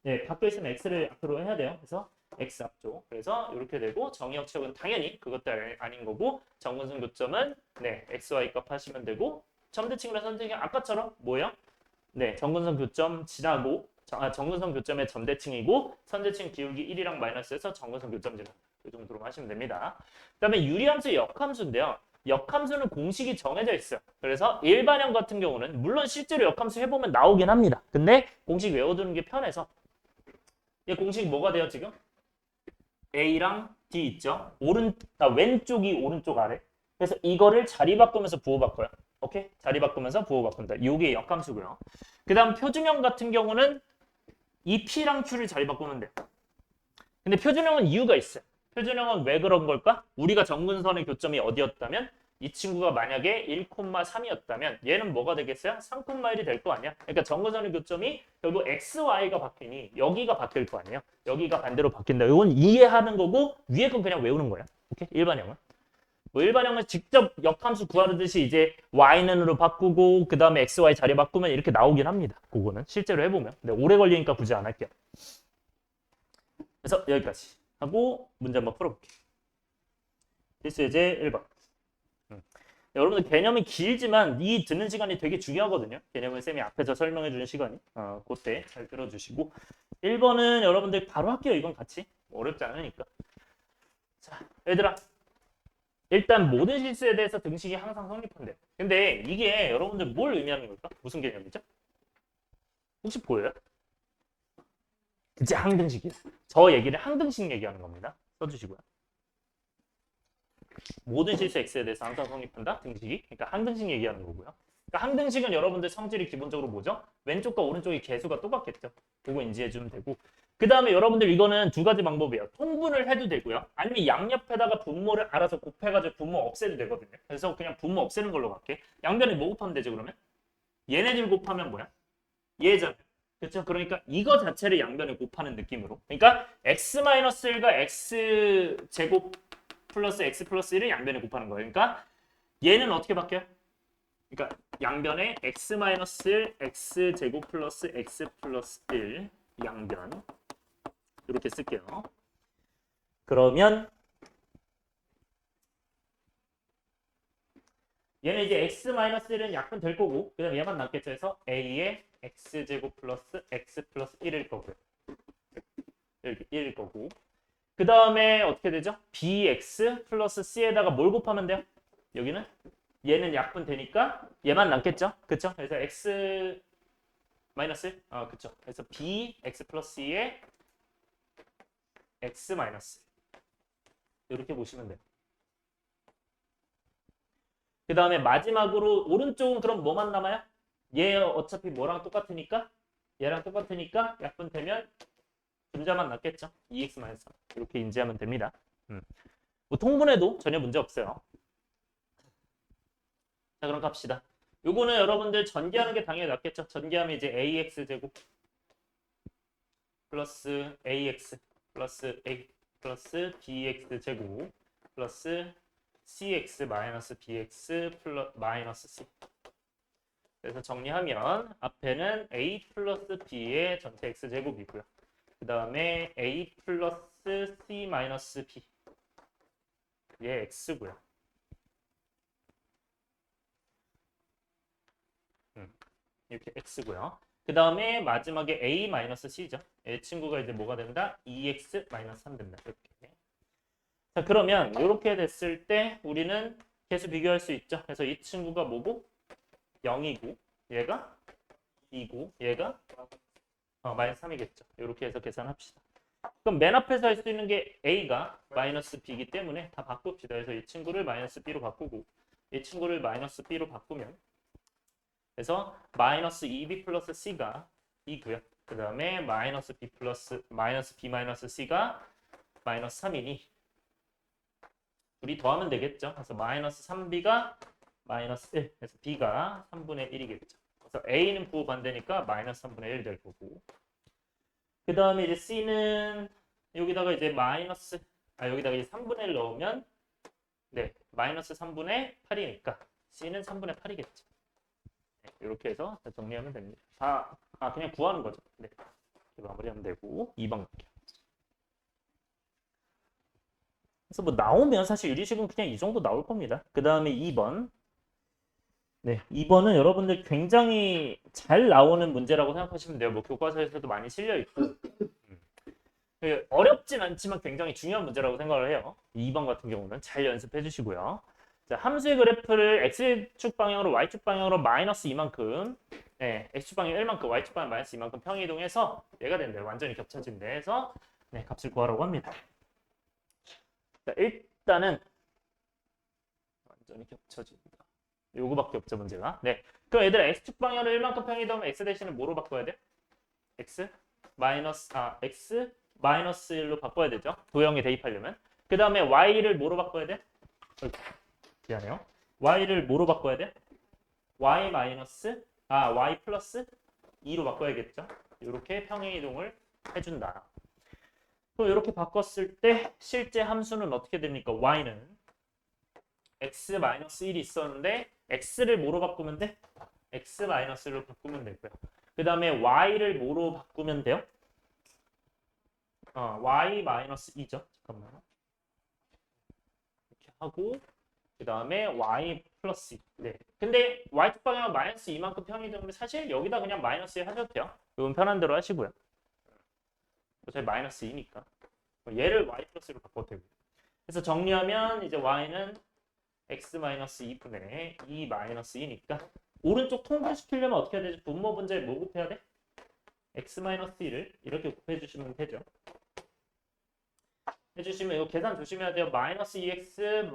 네, 바뀌어 있으면 x를 앞으로 해야 돼요. 그래서 x 앞쪽. 그래서 이렇게 되고 정의역척은 당연히 그것도 아닌 거고 정근선 교점은 네 x, y 값 하시면 되고 점대칭이랑 선대칭이 아까처럼 뭐예요? 네, 정근선 교점 지나고 정근선 교점의 점대칭이고 선대칭 기울기 1이랑 마이너스에서 정근선 교점 지나 이 정도로 하시면 됩니다. 그다음에 유리함수 역함수인데요. 역함수는 공식이 정해져 있어요. 그래서 일반형 같은 경우는 물론 실제로 역함수 해보면 나오긴 합니다. 근데 공식 외워두는 게 편해서 이 공식 뭐가 돼요 지금? A랑 D 있죠? 왼쪽이 오른쪽 아래. 그래서 이거를 자리 바꾸면서 부호 바꿔요. 오케이? 자리 바꾸면서 부호 바꾼다. 이게 역함수고요. 그 다음 표준형 같은 경우는 이 P랑 Q를 자리 바꾸면 돼요. 근데 표준형은 이유가 있어요. 표준형은 왜 그런 걸까? 우리가 정근선의 교점이 어디였다면 이 친구가 만약에 1,3이었다면 얘는 뭐가 되겠어요? 3,1이 될 거 아니야? 그러니까 정근선의 교점이 결국 x, y가 바뀌니 여기가 바뀔 거 아니에요? 여기가 반대로 바뀐다. 이건 이해하는 거고 위에 건 그냥 외우는 거야. 오케이? 일반형은. 뭐 일반형은 직접 역함수 구하듯이 이제 y는으로 바꾸고 그 다음에 x, y 자리 바꾸면 이렇게 나오긴 합니다. 그거는 실제로 해보면. 근데 오래 걸리니까 굳이 안 할게요. 그래서 여기까지 하고 문제 한번 풀어볼게요. 필수 예제 1번. 여러분들 개념이 길지만 이 듣는 시간이 되게 중요하거든요. 개념을 쌤이 앞에서 설명해 주는 시간이. 그때 잘 들어주시고 1번은 여러분들 바로 할게요. 이건 같이. 어렵지 않으니까. 자, 얘들아. 일단 모든 실수에 대해서 등식이 항상 성립한대요. 근데 이게 여러분들 뭘 의미하는 걸까? 무슨 개념이죠? 혹시 보여요? 그치, 항등식이요. 저 얘기를 항등식 얘기하는 겁니다. 써주시고요. 모든 실수 x에 대해서 항상 성립한다. 등식이. 그러니까 항등식 얘기하는 거고요. 그러니까 항등식은 여러분들 성질이 기본적으로 뭐죠? 왼쪽과 오른쪽의 개수가 똑같겠죠. 그거 인지해주면 되고. 그 다음에 여러분들 이거는 두 가지 방법이에요. 통분을 해도 되고요. 아니면 양옆에다가 분모를 알아서 곱해가지고 분모 없애도 되거든요. 그래서 그냥 분모 없애는 걸로 갈게. 양변에 뭐 곱하면 되죠 그러면? 얘네들 곱하면 뭐야? 얘잖아요. 그렇죠? 그러니까 이거 자체를 양변에 곱하는 느낌으로. 그러니까 x-1과 x제곱 플러스 x 플러스 1을 양변에 곱하는 거예요. 그러니까 얘는 어떻게 바뀌어요? 그러니까 양변에 x-1 x제곱 플러스 x 플러스 1 양변 이렇게 쓸게요. 그러면 얘는 이제 x-1은 약분 될 거고 그 다음에 얘만 남겠죠. 해서 a의 x제곱 플러스 x 플러스 1일 거고요. 이렇게 1일 거고 그 다음에 어떻게 되죠? bx 플러스 c에다가 뭘 곱하면 돼요? 여기는 얘는 약분 되니까 얘만 남겠죠? 그쵸? 그래서 x 마이너스 그쵸? 그래서 bx 플러스 c에 x 마이너스 이렇게 보시면 돼요. 그 다음에 마지막으로 오른쪽은 그럼 뭐만 남아요? 얘 어차피 뭐랑 똑같으니까 얘랑 똑같으니까 약분되면 분자만 남겠죠. 2x-3 이렇게 인지하면 됩니다. 뭐 통분해도 전혀 문제 없어요. 자 그럼 갑시다. 요거는 여러분들 전개하는 게 당연히 낫겠죠. 전개하면 이제 ax제곱 플러스 ax 플러스 a 플러스 bx제곱 플러스 cx 마이너스 bx 플러스 마이너스 c. 그래서 정리하면 앞에는 a 플러스 b의 전체 x제곱이고요. 그 다음에 a 플러스 c 마이너스 b 얘 x고요. 이렇게 x고요. 그 다음에 마지막에 a 마이너스 c죠. 이 친구가 이제 뭐가 된다? 2x 마이너스 3 된다. 이렇게. 자 그러면 이렇게 됐을 때 우리는 계수 비교할 수 있죠. 그래서 이 친구가 뭐고? 0이고 얘가 2고 얘가 마이너스 3이겠죠. 이렇게 해서 계산합시다. 그럼 맨 앞에서 할 수 있는 게 a가 마이너스 b이기 때문에 다 바꿉시다. 그래서 이 친구를 마이너스 b로 바꾸고 이 친구를 마이너스 b로 바꾸면 그래서 마이너스 2b 플러스 c가 2고요. 그 다음에 마이너스 b 마이너스 c가 마이너스 3이니 둘이 더하면 되겠죠. 그래서 마이너스 3b가 마이너스 1, 그래서 b가 3분의 1이겠죠. 그래서 a는 부호 반대니까 마이너스 3분의 1 될 거고. 그 다음에 이제 c는 여기다가 이제 여기다가 이제 3분의 1 넣으면 네 마이너스 3분의 8이니까 c는 3분의 8이겠죠. 네, 이렇게 해서 정리하면 됩니다. 그냥 구하는 거죠. 네, 이렇게 마무리하면 되고 2번 갈게요. 그래서 뭐 나오면 사실 유리식은 그냥 이 정도 나올 겁니다. 그 다음에 2번. 네, 2번은 여러분들 굉장히 잘 나오는 문제라고 생각하시면 돼요. 뭐 교과서에서도 많이 실려 있고 어렵진 않지만 굉장히 중요한 문제라고 생각을 해요. 2번 같은 경우는 잘 연습해 주시고요. 자, 함수의 그래프를 x축 방향으로 y축 방향으로 마이너스 이만큼 네, x축 방향 1만큼 y축 방향 마이너스 이만큼 평이동해서 얘가 된대요. 완전히 겹쳐진대 해서 네, 값을 구하라고 합니다. 자, 일단은 완전히 겹쳐진다. 요거밖에 없죠 문제가. 네. 그럼 얘들아 x축 방향으로 1만큼 평이동하면 x 대신에 뭐로 바꿔야 돼? x 마이너스 1로 바꿔야 되죠. 도형에 대입하려면. 그 다음에 y를 뭐로 바꿔야 돼? 미안해요. y를 뭐로 바꿔야 돼? y 플러스 2로 바꿔야겠죠. 이렇게 평행이동을 해준다. 또 이렇게 바꿨을 때 실제 함수는 어떻게 됩니까? y는 x-1이 있었는데 x를 뭐로 바꾸면 돼? x-1로 바꾸면 되고요. 그 다음에 y를 뭐로 바꾸면 돼요? y-2죠. 잠깐만요. 이렇게 하고 그 다음에 y 플러스 2. 네. 근데 y축 방향은 마이너스 2만큼 평이동인데 사실 여기다 그냥 마이너스 1 하셔도 돼요. 이건 편한 대로 하시고요. 어차피 마이너스 2니까. 얘를 y 플러스로 바꿔도 되고. 그래서 정리하면 이제 y는 x-2분의 2 마이너스 2니까 오른쪽 통분시키려면 어떻게 해야 되지? 분모 분자에 뭐 곱해야 돼? x-1을 이렇게 곱해주시면 되죠. 해주시면 이거 계산 조심해야 돼요. 마이너스 2x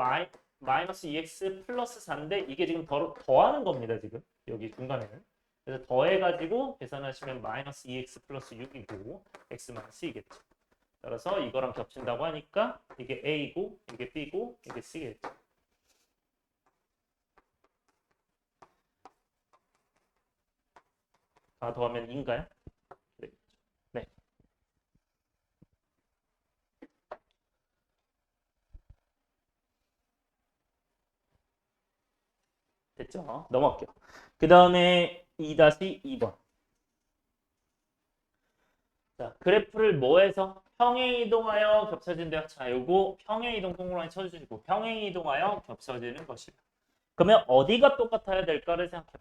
플러스 4인데 이게 지금 더하는 겁니다. 지금 여기 중간에는. 그래서 더해가지고 계산하시면 마이너스 2x 플러스 6이고 x 마이너스 2겠죠. 따라서 이거랑 겹친다고 하니까 이게 a고 이게 b고 이게 c겠죠. 더하면 2인가요? 네. 됐죠? 넘어갈게요. 그 다음에 2-2번. 자, 그래프를 뭐해서? 평행이동하여 겹쳐진대요. 자, 요거 평행이동 동그라미 쳐주시고 평행이동하여 겹쳐지는 것이다. 그러면 어디가 똑같아야 될까를 생각해봐.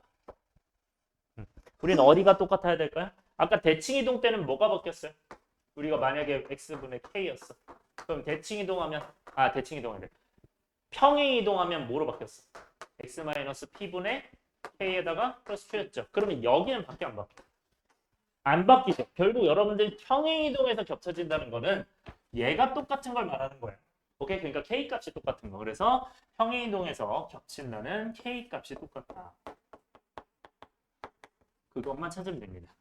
우리는 어디가 똑같아야 될까요? 아까 대칭이동 때는 뭐가 바뀌었어요? 우리가 만약에 x분의 k였어. 그럼 대칭이동하면 대칭이동하래. 평행이동하면 뭐로 바뀌었어? x-p분의 k에다가 플러스 q였죠. 그러면 여기는 바뀌어 안 바뀌어? 안 바뀌죠. 결국 여러분들이 평행이동에서 겹쳐진다는 거는 얘가 똑같은 걸 말하는 거예요. 오케이? 그러니까 K 값이 똑같은 거. 그래서 평행이동에서 겹친다는 K 값이 똑같다. 그것만 찾으면 됩니다.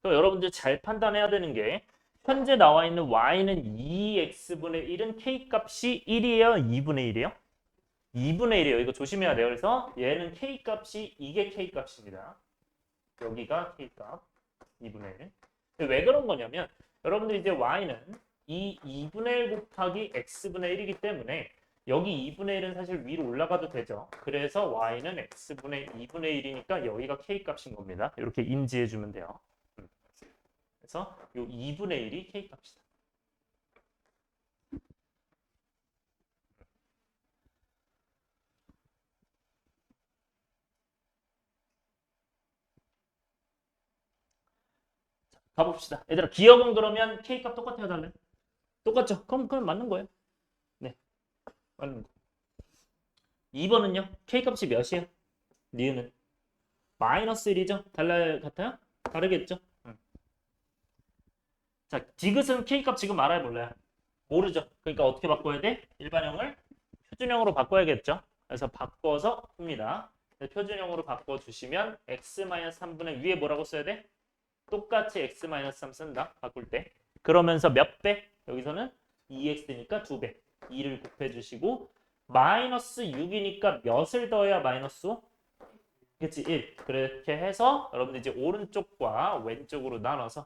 그럼 여러분들 잘 판단해야 되는 게 현재 나와 있는 y는 2x분의 1은 k 값이 1이에요? 2분의 1이에요? 2분의 1이에요. 이거 조심해야 돼요. 그래서 얘는 k 값이 이게 k 값입니다. 여기가 k 값 2분의 1. 왜 그런 거냐면 여러분들 이제 y는 이 2분의 1 곱하기 x분의 1이기 때문에 여기 2분의 1은 사실 위로 올라가도 되죠. 그래서 y는 x분의 2분의 1이니까 여기가 k 값인 겁니다. 이렇게 인지해 주면 돼요. 그래서 요 2분의 1이 k 값이다. 자, 가봅시다. 얘들아 기억은 그러면 k 값 똑같아요, 달래? 똑같죠? 그럼 맞는 거예요. 네, 맞는 거. 2번은요? k 값이 몇이에요? 니은은 마이너스 1이죠? 달라요? 같아요? 다르겠죠? 자, 디귿은 k 값 지금 알아요, 몰라요? 모르죠. 그러니까 어떻게 바꿔야 돼? 일반형을 표준형으로 바꿔야겠죠. 그래서 바꿔서 풉니다. 표준형으로 바꿔주시면 x-3분의 위에 뭐라고 써야 돼? 똑같이 x-3 쓴다. 바꿀 때. 그러면서 몇 배? 여기서는 2x니까 2배. 2를 곱해주시고 마이너스 6이니까 몇을 더해야 마이너스 5? 그치? 1. 그렇게 해서 여러분들 이제 오른쪽과 왼쪽으로 나눠서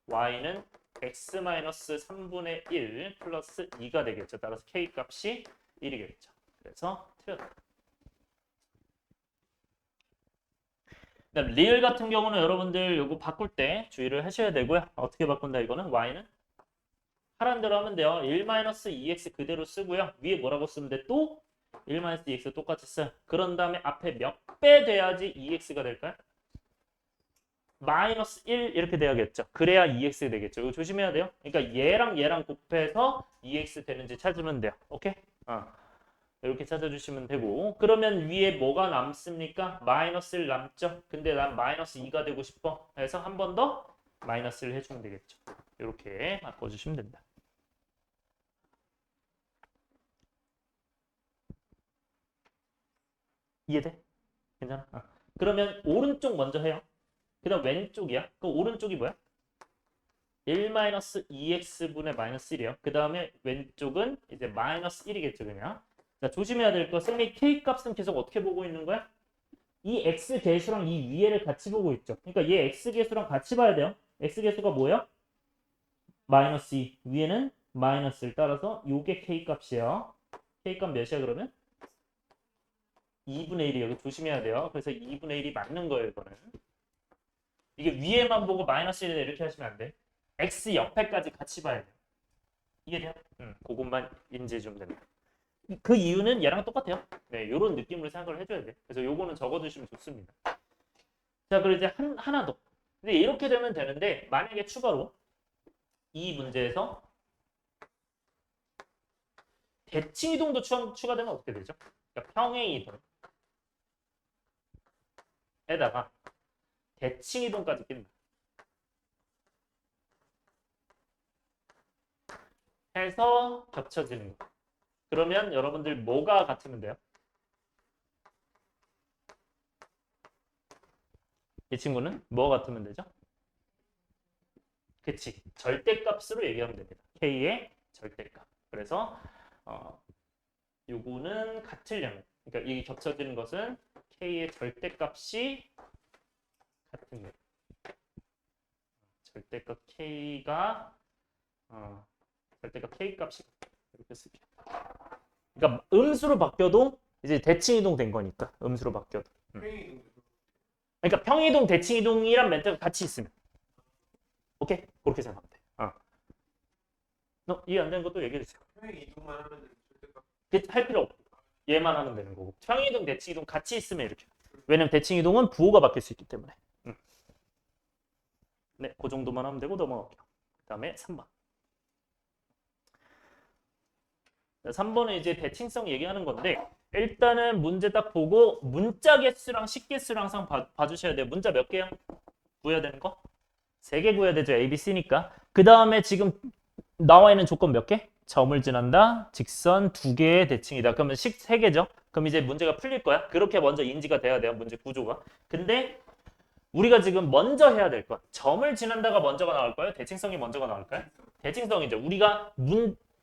y는 x-3분의 1 플러스 2가 되겠죠. 따라서 k 값이 1이겠죠. 그래서 틀렸다. 그다음 리을 같은 경우는 여러분들 요거 바꿀 때 주의를 하셔야 되고요. 어떻게 바꾼다 이거는 y는 하라는 대로 하면 돼요. 1-2x 그대로 쓰고요. 위에 뭐라고 쓰면 돼? 또 1-2x 똑같이 써요. 그런 다음에 앞에 몇 배 돼야지 2x가 될까요? 마이너스 1 이렇게 돼야겠죠. 그래야 2x 되겠죠. 이거 조심해야 돼요. 그러니까 얘랑 곱해서 2x 되는지 찾으면 돼요. 오케이? 이렇게 찾아주시면 되고 그러면 위에 뭐가 남습니까? 마이너스 1 남죠. 근데 난 마이너스 2가 되고 싶어. 그래서 한 번 더 마이너스를 해주면 되겠죠. 이렇게 바꿔주시면 된다. 이해돼? 괜찮아? 그러면 오른쪽 먼저 해요. 그 다음 왼쪽이야. 그 오른쪽이 뭐야? 1-2x분의 마이너스 1이에요. 그 다음에 왼쪽은 이제 마이너스 1이겠죠, 그냥. 자, 조심해야 될 거. 쌤이 k 값은 계속 어떻게 보고 있는 거야? 이 x 계수랑 이 위에를 같이 보고 있죠. 그러니까 얘 x 계수랑 같이 봐야 돼요. x 계수가 뭐예요? 마이너스 2. 위에는 마이너스를 따라서 요게 k 값이에요. k 값 몇이야 그러면? 2분의 1이에요. 조심해야 돼요. 그래서 2분의 1이 맞는 거예요, 이거는. 이게 위에만 보고 마이너스 1이다 이렇게 하시면 안 돼. x 옆에까지 같이 봐야 돼요. 이해돼요? 그것만 인지해 주면 됩니다. 그 이유는 얘랑 똑같아요. 네, 이런 느낌으로 생각을 해줘야 돼. 그래서 요거는 적어두시면 좋습니다. 자, 그리고 이제 하나 더. 근데 이렇게 되면 되는데 만약에 추가로 이 문제에서 대칭 이동도 추가되면 어떻게 되죠? 그러니까 평행 이동에다가 대칭 이동까지 낀다. 해서 겹쳐지는 거. 그러면 여러분들 뭐가 같으면 돼요? 이 친구는 뭐가 같으면 되죠? 그치. 절대값으로 얘기하면 됩니다. k의 절대값. 그래서 요거는 같으려면 그러니까 이게 겹쳐지는 것은 k의 절대값이 같은 거예요. 절대값 k가 절대값 k 값이 이렇게 쓸게요. 그러니까 음수로 바뀌어도 이제 대칭이동 된 거니까 음수로 바뀌어도. 그러니까 평이동, 대칭이동이란 멘트가 같이 있으면. 오케이? 그렇게 생각하면 돼. 이해 안 되는 것도 얘기해 주세요. 평행이동만 하면 할 필요 없고 얘만 하면 되는 거고 평이동, 대칭이동 같이 있으면 이렇게. 왜냐면 대칭이동은 부호가 바뀔 수 있기 때문에. 네, 그 정도만 하면 되고 넘어갈게요. 그 다음에 3번. 3번은 이제 대칭성 얘기하는 건데 일단은 문제 딱 보고 문자 개수랑 식개수랑 항상 봐주셔야 돼요. 문자 몇 개요? 구해야 되는 거? 3개 구해야 되죠. A, B, C니까. 그 다음에 지금 나와 있는 조건 몇 개? 점을 지난다. 직선 두 개의 대칭이다. 그러면 식 세 개죠. 그럼 이제 문제가 풀릴 거야. 그렇게 먼저 인지가 돼야 돼요. 문제 구조가. 근데 우리가 지금 먼저 해야 될 것. 점을 지난다가 먼저가 나올까요? 대칭성이 먼저가 나올까요? 대칭성이죠. 우리가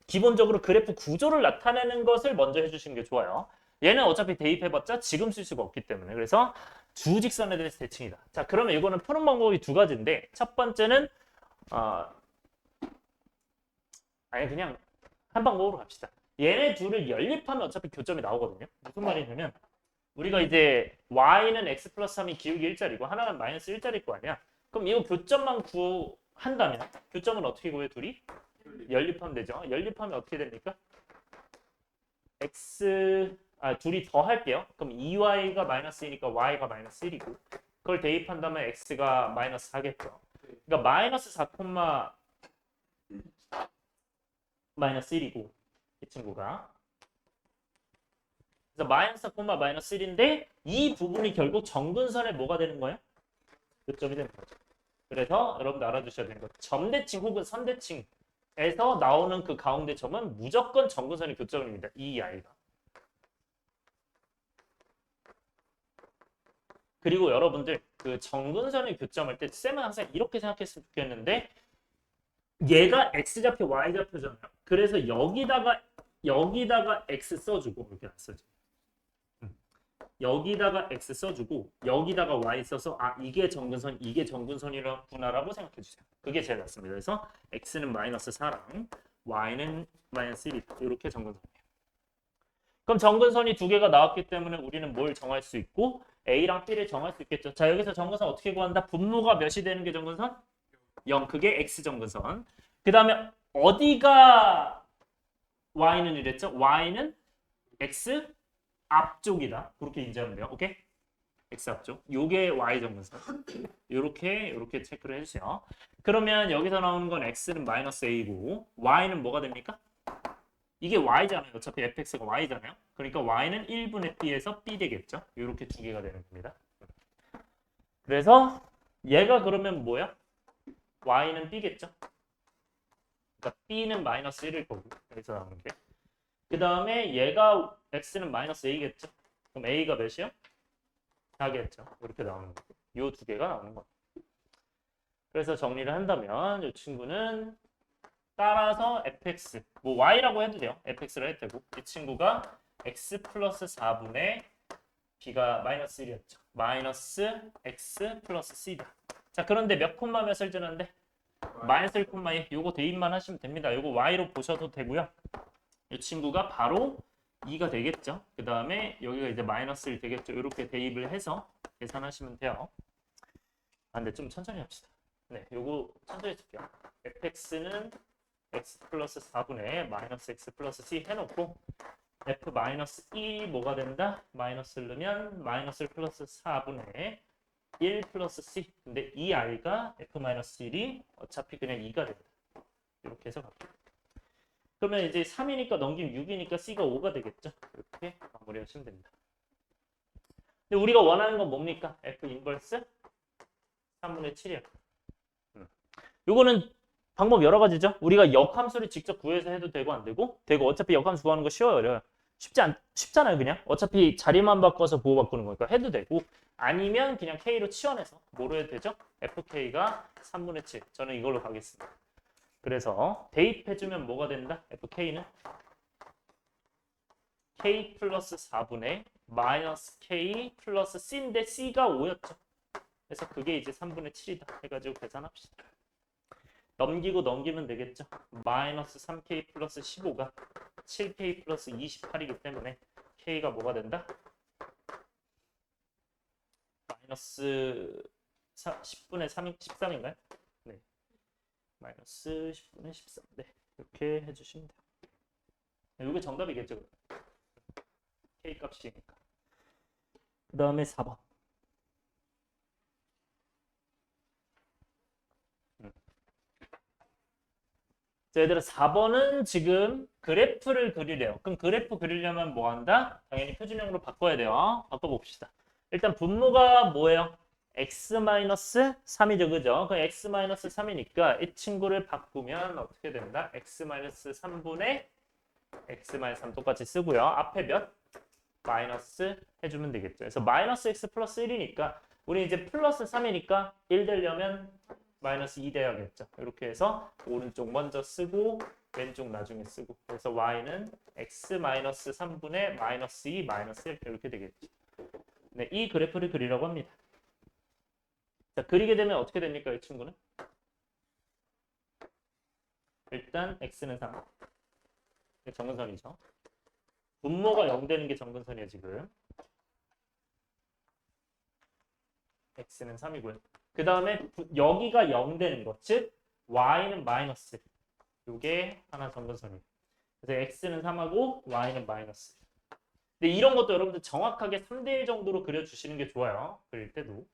기본적으로 그래프 구조를 나타내는 것을 먼저 해주시는 게 좋아요. 얘는 어차피 대입해봤자 지금 쓸 수가 없기 때문에. 그래서 두 직선에 대해서 대칭이다. 자, 그러면 이거는 푸는 방법이 두 가지인데 첫 번째는 아니 그냥 한 방법으로 갑시다. 얘네 둘을 연립하면 어차피 교점이 나오거든요. 무슨 말이냐면 우리가 이제 y는 x 플러스 3이 기울기 1짜리고 하나는 마이너스 1짜리일 거 아니야. 그럼 이거 교점만 구한다면 교점은 어떻게 구해 둘이? 연립하면 되죠. 연립하면 어떻게 됩니까? 둘이 더 할게요. 그럼 2y가 마이너스 2니까 y가 마이너스 1이고 그걸 대입한다면 x가 마이너스 4겠죠. 그러니까 마이너스 4, 마이너스 1이고 이 친구가 그래서 마이너스 4, 마이너스 1인데 이 부분이 결국 정근선의 뭐가 되는 거예요? 교점이 되는 거죠. 그래서 여러분들 알아두셔야 되는 거 점대칭 혹은 선대칭에서 나오는 그 가운데 점은 무조건 정근선의 교점입니다. 이 아이가. 그리고 여러분들 그 정근선의 교점할 때 쌤은 항상 이렇게 생각했으면 좋겠는데 얘가 x좌표 y좌표잖아요. 그래서 여기다가 x 써주고 이렇게 써줘. 여기다가 x 써주고 여기다가 y 써서 이게 정근선 이게 정근선이라구나라고 생각해 주세요. 그게 제일 낫습니다. 그래서 x는 마이너스 4랑 y는 마이너스 1 이렇게 정근선이에요. 그럼 정근선이 두 개가 나왔기 때문에 우리는 뭘 정할 수 있고 a랑 b를 정할 수 있겠죠. 자 여기서 정근선 어떻게 구한다? 분모가 몇이 되는 게 정근선? 0 그게 x 정근선. 그 다음에 어디가 y는 이랬죠? y는 x 앞쪽이다. 그렇게 인지하면 돼요. 오케이? x 앞쪽. 요게 y 정근선. 요렇게 체크를 해주세요. 그러면 여기서 나오는 건 x는 마이너스 a고 y는 뭐가 됩니까? 이게 y잖아요. 어차피 fx가 y잖아요. 그러니까 y는 1분의 b에서 b 되겠죠. 요렇게 두 개가 되는 겁니다. 그래서 얘가 그러면 뭐야? y는 b겠죠. 그러니까 b는 마이너스 1일 거고 여기서 나오는 게. 그 다음에 얘가 x는 마이너스 a겠죠. 그럼 a가 몇이요? 4겠죠. 이렇게 나오는 거고. 요 두 개가 나오는 거예요. 그래서 정리를 한다면 이 친구는 따라서 fx, 뭐 y라고 해도 돼요. fx를 해도 되고 이 친구가 x 플러스 4분의 b가 마이너스 1이었죠. 마이너스 x 플러스 c다. 자 그런데 몇 콤마 몇을 주는데? 마이너스 1콤마에 요거 대입만 하시면 됩니다. 요거 y로 보셔도 되고요. 이 친구가 바로 2가 되겠죠. 그 다음에 여기가 이제 마이너스 1 되겠죠. 이렇게 대입을 해서 계산하시면 돼요. 근데 좀 천천히 합시다. 네, 요거 천천히 쓸게요. fx는 x 플러스 4분의 마이너스 x 플러스 c 해놓고 f 마이너스 1이 뭐가 된다? 마이너스를 넣으면 마이너스 1 플러스 4분의 1 플러스 c. 근데 이 i가 f 마이너스 1이 어차피 그냥 2가 된다. 이렇게 해서 갈게요. 그러면 이제 3이니까 넘기면 6이니까 C가 5가 되겠죠. 이렇게 마무리하시면 됩니다. 근데 우리가 원하는 건 뭡니까? F 인버스 3분의 7이야. 요거는 방법 여러 가지죠. 우리가 역함수를 직접 구해서 해도 되고 안 되고 어차피 역함수 구하는 거 쉬워요. 어려워요. 쉽잖아요. 그냥 어차피 자리만 바꿔서 보호 바꾸는 거니까 해도 되고 아니면 그냥 K로 치환해서 뭐로 해도 되죠? FK가 3분의 7. 저는 이걸로 가겠습니다. 그래서 대입해주면 뭐가 된다? FK는 K 플러스 4분의 마이너스 K 플러스 C인데 C가 5였죠. 그래서 그게 이제 3분의 7이다 해가지고 계산합시다. 넘기면 되겠죠. 마이너스 3K 플러스 15가 7K 플러스 28이기 때문에 K가 뭐가 된다? 마이너스 10분의 13인가요? 네. 마이너스 10분의 13. 네. 이렇게 해주시면 돼요. 이게 정답이겠죠. K 값이니까. 그 다음에 4번. 자, 얘들아 4번은 지금 그래프를 그리래요. 그럼 그래프 그리려면 뭐 한다? 당연히 표준형으로 바꿔야 돼요. 바꿔봅시다. 일단 분모가 뭐예요? x-3이죠. 그죠? 그 x-3이니까 이 친구를 바꾸면 어떻게 된다? x-3분의 x-3 똑같이 쓰고요. 앞에 몇? 마이너스 해주면 되겠죠. 그래서 마이너스 x 플러스 1이니까 우리 이제 플러스 3이니까 1 되려면 마이너스 2 돼야겠죠. 이렇게 해서 오른쪽 먼저 쓰고 왼쪽 나중에 쓰고 그래서 y는 x 마이너스 3분의 마이너스 2 마이너스 1 이렇게 되겠죠. 네, 이 그래프를 그리라고 합니다. 자, 그리게 되면 어떻게 됩니까? 이 친구는? 일단 x는 3. 정근선이죠. 분모가 0 되는 게 정근선이에요, 지금. x는 3이고요. 그 다음에 여기가 0 되는 것, 즉 y는 마이너스. 이게 하나 정근선이에요. 그래서 x는 3하고 y는 마이너스. 근데 이런 것도 여러분들 정확하게 3대1 정도로 그려주시는 게 좋아요. 그릴 때도.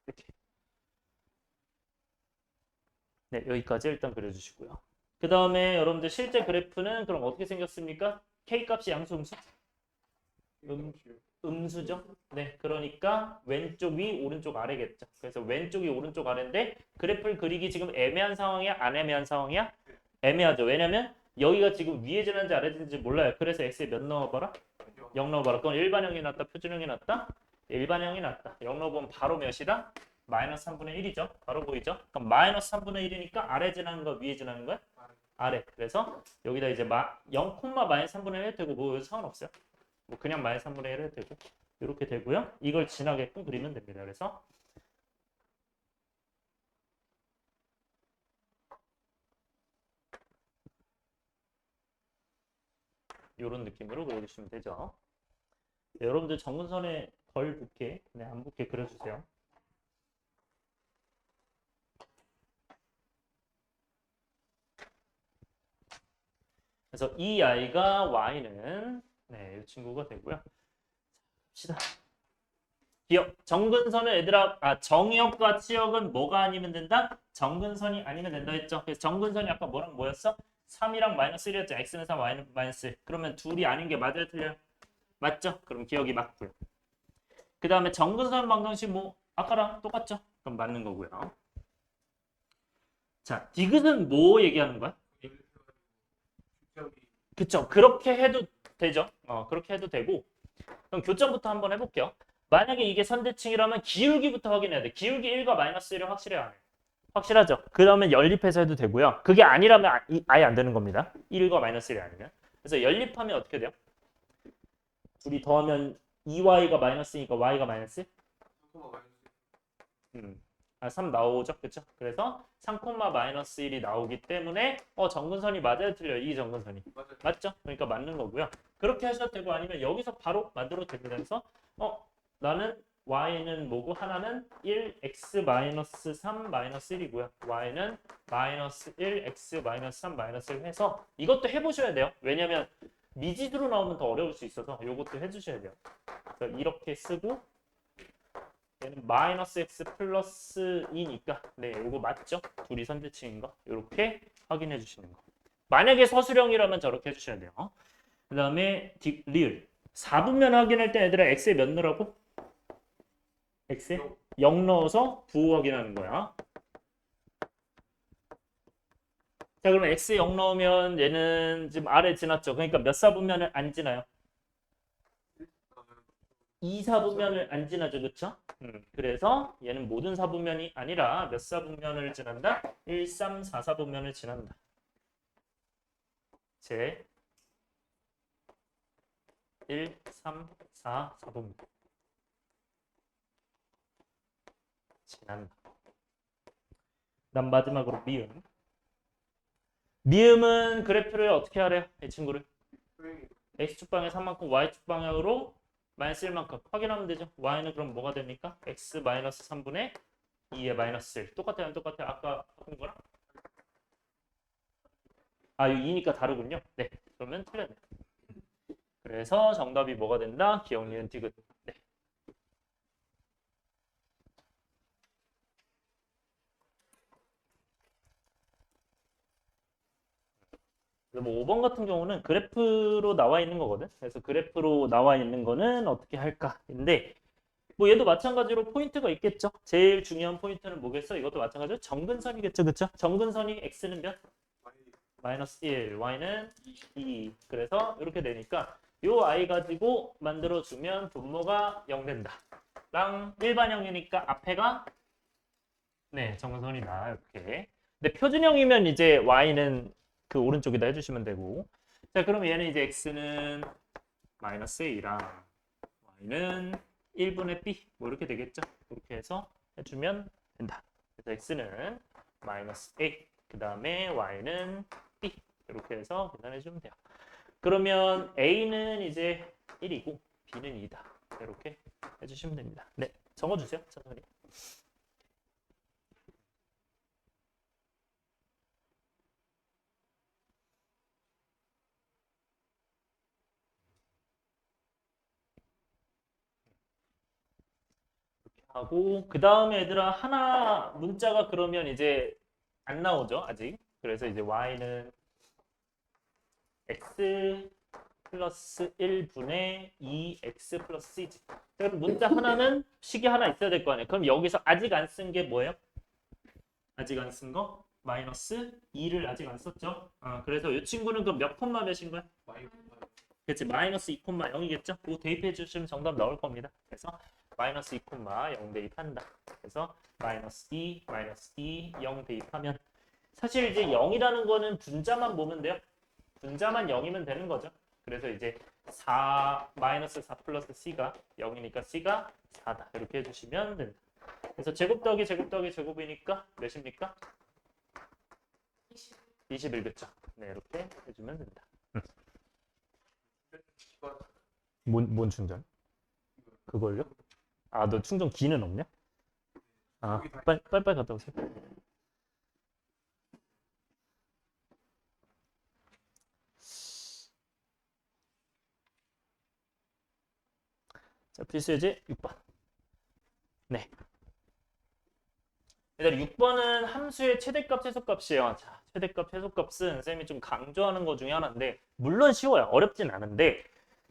이렇게. 네, 여기까지 일단 그려주시고요. 그 다음에 여러분들 실제 그래프는 그럼 어떻게 생겼습니까? K값이 양수 음수? 음수죠? 네, 그러니까 왼쪽 위, 오른쪽 아래겠죠. 그래서 왼쪽이 오른쪽 아래인데 그래프를 그리기 지금 애매한 상황이야? 안 애매한 상황이야? 애매하죠. 왜냐면 여기가 지금 위에 지는지 아래 지는지 몰라요. 그래서 x에 몇 넣어봐라? 0 넣어봐라. 그럼 일반형이 낫다? 표준형이 낫다? 일반형이 낫다. 0 넣어보면 바로 몇이다? 마이너스 3분의 1이죠. 바로 보이죠? 그럼 마이너스 3분의 1이니까 아래 지나는 거 위에 지나는 거야? 아래. 그래서 여기다 이제 0, 마이너스 3분의 1 해도 되고 뭐 상관없어요. 뭐 그냥 마이너스 3분의 1 해도 되고 이렇게 되고요. 이걸 지나게끔 그리면 됩니다. 그래서 이런 느낌으로 그려주시면 되죠. 네, 여러분들 정근선에 덜 붙게, 네, 안 붙게 그려주세요. 그래서 이 아이가 y는 네, 이 친구가 되고요. 봅시다. 기억. 정근선은 얘들아, 정역과 치역은 뭐가 아니면 된다? 정근선이 아니면 된다 했죠. 그래서 정근선이 아까 뭐랑 뭐였어? 3이랑 마이너스 1이었죠. x는 3, y는 마이너스 1. 그러면 둘이 아닌 게 맞아요, 틀려요? 맞죠? 그럼 기억이 맞고요. 그 다음에 정근선 방정식 뭐 아까랑 똑같죠? 그럼 맞는 거고요. 자, 디귿은 뭐 얘기하는 거야? 그쵸? 그렇게 해도 되죠. 그렇게 해도 되고. 그럼 교점부터 한번 해볼게요. 만약에 이게 선대칭이라면 기울기부터 확인해야 돼. 기울기 1과 마이너스 1은 확실해요, 안 해요? 확실하죠? 그 다음에 연립해서 해도 되고요. 그게 아니라면 아예 안 되는 겁니다. 1과 마이너스 1이 아니면. 그래서 연립하면 어떻게 돼요? 둘이 더하면 2y가 마이너스니까 y가 마이너스? 3 나오죠? 그쵸? 그래서 3, 마이너스 1이 나오기 때문에 정근선이 맞아요? 틀려요? 이 정근선이. 맞죠? 그러니까 맞는 거고요. 그렇게 하셔도 되고 아니면 여기서 바로 만들어도 됩니다. 그래서 나는 y는 뭐고 하나는 1, x 마이너스 3 마이너스 1이고요. y는 마이너스 1, x 마이너스 3 마이너스 1 해서 이것도 해보셔야 돼요. 왜냐면 미지수로 나오면 더 어려울 수 있어서 이것도 해주셔야 돼요. 그래서 이렇게 쓰고 얘는 마이너스 x 플러스 2니까 네, 이거 맞죠? 둘이 선대칭인 거 이렇게 확인해 주시는 거. 만약에 서술형이라면 저렇게 해주셔야 돼요. 그 다음에 리을 4분면 확인할 때 얘들아 x에 몇 넣으라고? x에 0 넣어서 부호 확인하는 거야. 자 그러면 x에 0 넣으면 얘는 지금 아래 지났죠. 그러니까 몇 사분면을 안 지나요? 2 사분면을 안 지나죠. 그쵸? 그래서 얘는 모든 사분면이 아니라 몇 사분면을 지난다? 1, 3, 4 사분면을 지난다. 제 1, 3, 4 사분면 지난다. 그다음 마지막으로 미음. 미음은 그래프를 어떻게 하래요? 이 친구를 x축 방향 3만큼 y축 방향으로 마이너스 1만큼 확인하면 되죠. y는 그럼 뭐가 됩니까? x 마이너스 3분의 2의 마이너스 1. 똑같아요? 안 똑같아요? 아까 본 거랑? 이거 2니까 다르군요. 네, 그러면 틀렸네. 그래서 정답이 뭐가 된다? 기억, 니은, 디귿. 네. 뭐 5번 같은 경우는 그래프로 나와 있는 거거든. 그래서 그래프로 나와 있는 거는 어떻게 할까인데 뭐 얘도 마찬가지로 포인트가 있겠죠. 제일 중요한 포인트는 뭐겠어? 이것도 마찬가지로 정근선이겠죠. 그쵸? 정근선이 x는 몇? 마이너스 1, y는 2. 그래서 이렇게 되니까 요 i 가지고 만들어주면 분모가 0 된다. 랑 일반형이니까 앞에가 네 정근선이다. 이렇게. 근데 표준형이면 이제 y는 그 오른쪽에다 해주시면 되고 자 그럼 얘는 이제 x는 마이너스 a랑 y는 1분의 b 뭐 이렇게 되겠죠. 이렇게 해서 해주면 된다. 그래서 x는 마이너스 a 그 다음에 y는 b 이렇게 해서 계산해 주면 돼요. 그러면 a는 이제 1이고 b는 2다. 이렇게 해주시면 됩니다. 네, 적어주세요. 천천히. 하고 그 다음에 얘들아 하나 문자가 그러면 이제 안 나오죠 아직. 그래서 이제 y는 x 플러스 1분의 2x 플러스 c지. 그럼 문자 하나는 식이 하나 있어야 될 거 아니에요. 그럼 여기서 아직 안 쓴 게 뭐예요? 아직 안 쓴 거? 마이너스 2를 아직 안 썼죠. 그래서 이 친구는 그럼 몇 콤마 몇인 거야? 그렇지 마이너스 2,0이겠죠? 그거 대입해 주시면 정답 나올 겁니다. 그래서 마이너스 2,0 대입한다. 그래서 마이너스 2, 마이너스 2, 0 대입하면 사실 이제 0이라는 거는 분자만 보면 돼요. 분자만 0이면 되는 거죠. 그래서 이제 4, 마이너스 4 플러스 c가 0이니까 c가 4다. 이렇게 해주시면 된다. 그래서 제곱 더하기 제곱 더하기 제곱이니까 몇입니까? 21, 그쵸? 네, 이렇게 해주면 된다. 뭔 충전? 그걸요? 아, 너 충전기는 없냐? 아, 빨리 갔다 오세요. 자, 필수예제 6번. 네. 얘들아, 6번은 함수의 최대값, 최소값이에요. 자, 최대값, 최소값은 쌤이 좀 강조하는 것 중에 하나인데 물론 쉬워요. 어렵진 않은데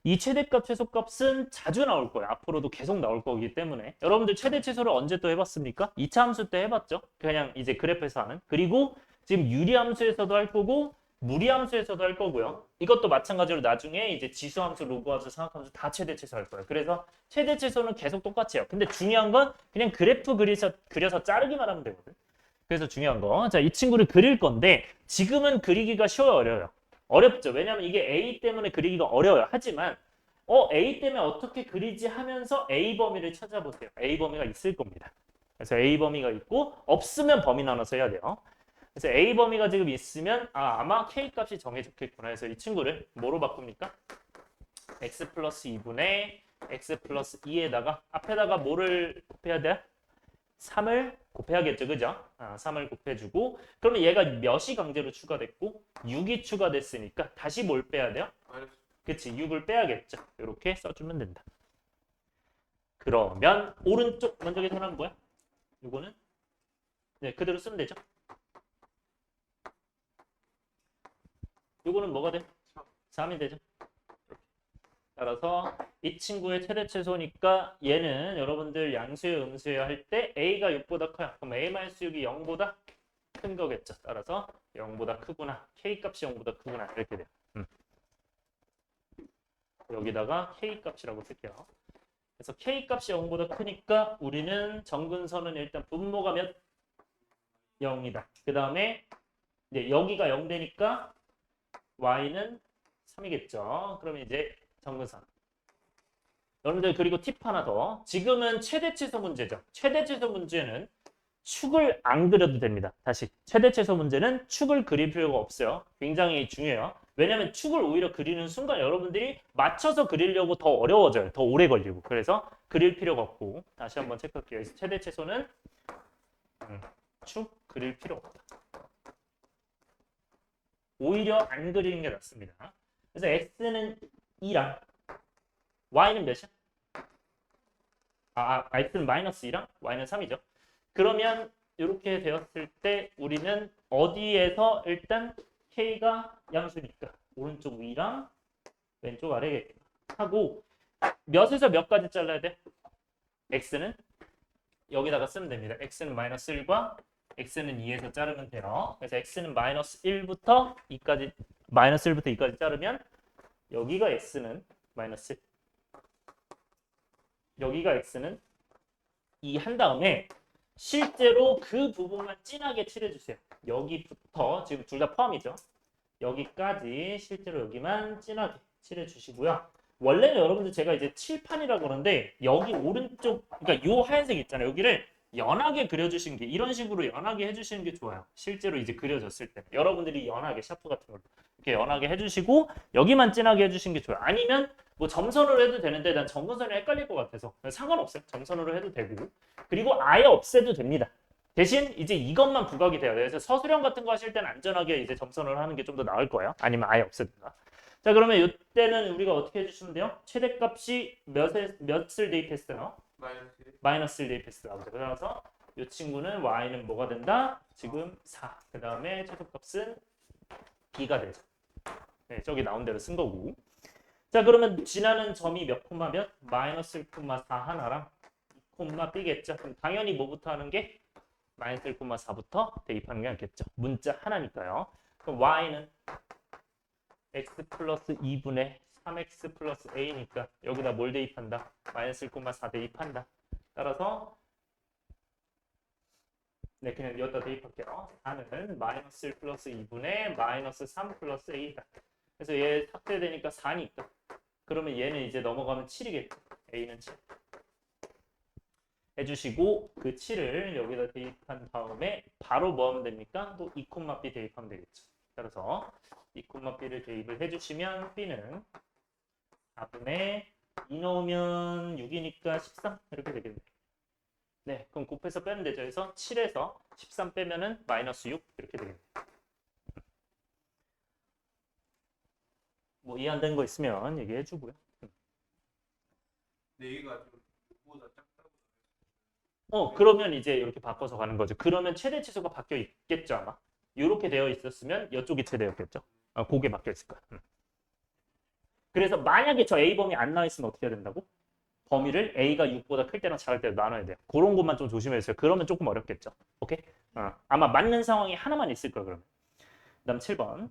이 최대값, 최소값은 자주 나올 거예요. 앞으로도 계속 나올 거기 때문에 여러분들 최대, 최소를 언제 또 해봤습니까? 2차 함수 때 해봤죠? 그냥 이제 그래프에서 하는. 그리고 지금 유리함수에서도 할 거고 무리함수에서도 할 거고요. 이것도 마찬가지로 나중에 이제 지수함수, 로그함수, 상학함수 다 최대, 최소 할 거예요. 그래서 최대, 최소는 계속 똑같이 해요. 근데 중요한 건 그냥 그래프 그려서 자르기만 하면 되거든. 그래서 중요한 거. 자, 이 친구를 그릴 건데 지금은 그리기가 쉬워요, 어려워요? 어렵죠. 왜냐하면 이게 A 때문에 그리기가 어려워요. 하지만 A 때문에 어떻게 그리지 하면서 A 범위를 찾아보세요. A 범위가 있을 겁니다. 그래서 A 범위가 있고 없으면 범위 나눠서 해야 돼요. 그래서 A 범위가 지금 있으면 아마 K 값이 정해졌겠구나. 그래서 이 친구를 뭐로 바꿉니까? X 플러스 2분의 X 플러스 2에다가 앞에다가 뭐를 곱해야 돼? 3을 곱해야겠죠. 그죠? 3을 곱해주고 그러면 얘가 몇이 강제로 추가됐고 6이 추가됐으니까 다시 뭘 빼야 돼요? 그치 6을 빼야겠죠. 이렇게 써주면 된다. 그러면 오른쪽 먼저 계산하면 뭐야? 이거는 네, 그대로 쓰면 되죠. 이거는 뭐가 돼? 3이 되죠. 따라서 이 친구의 최대 최소니까 얘는 여러분들 양수의 음수의 할 때 A가 6보다 커요. 그럼 A-6이 0보다 큰 거겠죠. 따라서 0보다 크구나. K값이 0보다 크구나. 이렇게 돼요. 여기다가 K값이라고 쓸게요. 그래서 K값이 0보다 크니까 우리는 정근선은 일단 분모가 몇? 0이다. 그 다음에 이제 여기가 0 되니까 Y는 3이겠죠. 그러면 이제 정근선. 여러분들 그리고 팁 하나 더. 지금은 최대치수 문제죠. 최대치수 문제는 축을 안 그려도 됩니다. 다시 최대치수 문제는 축을 그릴 필요가 없어요. 굉장히 중요해요. 왜냐하면 축을 오히려 그리는 순간 여러분들이 맞춰서 그리려고 더 어려워져요. 더 오래 걸리고. 그래서 그릴 필요가 없고 다시 한번 체크할게요. 최대치수는 축 그릴 필요 없다. 오히려 안 그리는 게 낫습니다. 그래서 x는 2랑 y는 몇이야? x는 마이너스 2랑 y는 3이죠. 그러면 이렇게 되었을 때 우리는 어디에서 일단 k가 양수니까 오른쪽 위랑 왼쪽 아래 하고 몇에서 몇까지 잘라야 돼? x는 여기다가 쓰면 됩니다. x는 마이너스 1과 x는 2에서 자르면 돼요. 그래서 x는 마이너스 1부터 2까지 마이너스 1부터 2까지 자르면 여기가 x는 마이너스 1, 여기가 x는 2 한 다음에 실제로 그 부분만 진하게 칠해주세요. 여기부터 지금 둘 다 포함이죠. 여기까지 실제로 여기만 진하게 칠해주시고요. 원래는 여러분들 제가 이제 칠판이라고 그러는데 여기 오른쪽 그러니까 요 하얀색 있잖아요. 여기를 연하게 그려주시는 게 이런 식으로 연하게 해주시는 게 좋아요. 실제로 이제 그려졌을 때 여러분들이 연하게 샤프 같은 걸로 이렇게 연하게 해주시고 여기만 진하게 해주시는 게 좋아요. 아니면 뭐 점선으로 해도 되는데 난 점선이 헷갈릴 것 같아서 상관없어요. 점선으로 해도 되고 그리고 아예 없애도 됩니다. 대신 이제 이것만 부각이 돼요. 그래서 서술형 같은 거 하실 때는 안전하게 이제 점선을 하는 게 좀 더 나을 거예요. 아니면 아예 없애든가. 자 그러면 이때는 우리가 어떻게 해주시면 돼요? 최대값이 몇을 대입했어요? 마이너스를 대입했어 나오죠. 그래서 이 친구는 y는 뭐가 된다? 지금 4. 그 다음에 최소값은 b가 되죠. 네, 저기 나온 대로 쓴 거고. 자 그러면 지나는 점이 몇 콤마 몇? 마이너스 1 콤마 4 하나랑 2 콤마 b겠죠. 그럼 당연히 뭐부터 하는 게? 마이너스 1 콤마 4부터 대입하는 게 낫겠죠. 문자 하나니까요. 그럼 y는 x 플러스 2분의 3x 플러스 a니까 여기다 뭘 대입한다? 마이너스 1 콤마 4 대입한다. 따라서 네 그냥 여기다 대입할게요. 4는 마이너스 1 플러스 2분의 마이너스 3 플러스 a다. 그래서 얘 삭제되니까 4니까 그러면 얘는 이제 넘어가면 7이겠죠. a는 7 해주시고 그 7을 여기다 대입한 다음에 바로 뭐 하면 됩니까? 또 2, b 대입하면 되겠죠. 따라서 2, b를 대입을 해주시면 b는 4분의 2 넣으면 6이니까 13 이렇게 되겠네요. 네, 그럼 곱해서 빼면 되죠. 그래서 7에서 13 빼면은 마이너스 6 이렇게 되겠네요. 뭐 이해 안 되는 거 있으면 얘기해 주고요. 네, 얘가 좀 보다 작다고. 그러면 이제 이렇게 바꿔서 가는 거죠. 그러면 최대 치수가 바뀌어 있겠죠, 아마. 이렇게 되어 있었으면 이쪽이 최대였겠죠. 그게 바뀌어 있을 거야. 그래서 만약에 저 A범위 안 나와 있으면 어떻게 해야 된다고? 범위를 A가 6보다 클 때랑 작을 때 나눠야 돼요. 그런 것만 좀 조심해 주세요. 그러면 조금 어렵겠죠. 오케이? 아마 맞는 상황이 하나만 있을 거예요, 그러면. 그다음 7번.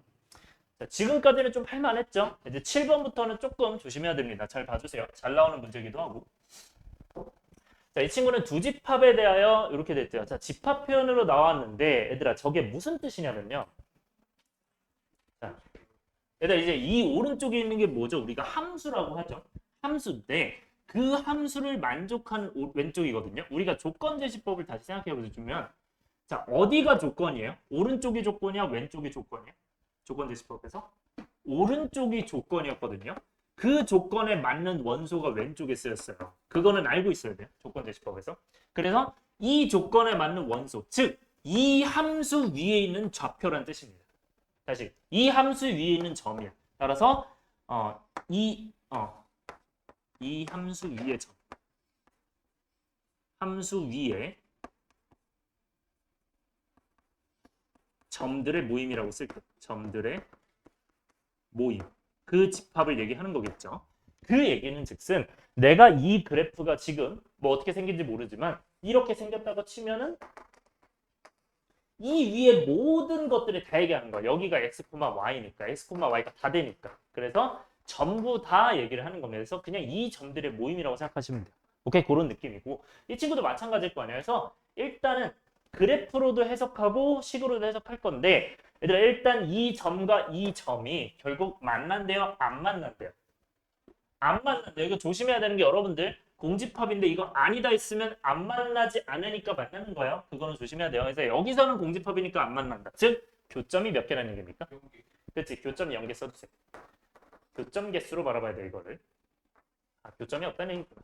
자, 지금까지는 좀 할만했죠? 이제 7번부터는 조금 조심해야 됩니다. 잘 봐주세요. 잘 나오는 문제이기도 하고. 자, 이 친구는 두 집합에 대하여 이렇게 됐대요. 자, 집합 표현으로 나왔는데 얘들아 저게 무슨 뜻이냐면요. 자, 얘들아 이제 이 오른쪽에 있는 게 뭐죠? 우리가 함수라고 하죠. 함수인데 그 함수를 만족하는 왼쪽이거든요. 우리가 조건 제시법을 다시 생각해 보시면 자, 어디가 조건이에요? 오른쪽이 조건이야? 왼쪽이 조건이야? 조건 제시법에서 오른쪽이 조건이었거든요. 그 조건에 맞는 원소가 왼쪽에 쓰였어요. 그거는 알고 있어야 돼요. 조건 제시법에서. 그래서 이 조건에 맞는 원소, 즉 이 함수 위에 있는 좌표란 뜻입니다. 다시 이 함수 위에 있는 점이야. 따라서 이 함수 위의 점, 함수 위에 점들의 모임이라고 쓸게요. 점들의 모임. 그 집합을 얘기하는 거겠죠. 그 얘기는 즉슨 내가 이 그래프가 지금 뭐 어떻게 생긴지 모르지만 이렇게 생겼다고 치면은 이 위에 모든 것들을 다 얘기하는 거야. 여기가 x, y니까 x, y가 다 되니까. 그래서 전부 다 얘기를 하는 겁니다. 그래서 그냥 이 점들의 모임이라고 생각하시면 돼요. 오케이? 그런 느낌이고 이 친구도 마찬가지일 거 아니에요. 그래서 일단은 그래프로도 해석하고 식으로도 해석할 건데 얘들아 일단 이 점과 이 점이 결국 만난대요? 안 만난대요? 안 만난대요. 이거 조심해야 되는 게 여러분들 공집합인데 이거 아니다 했으면 안 만나지 않으니까 만나는 거예요. 그거는 조심해야 돼요. 그래서 여기서는 공집합이니까 안 만난다. 즉 교점이 몇 개라는 얘기입니까? 그렇지. 교점 0개 써주세요. 교점 개수로 바라봐야 돼 이거를. 교점이 없다는 얘기구나.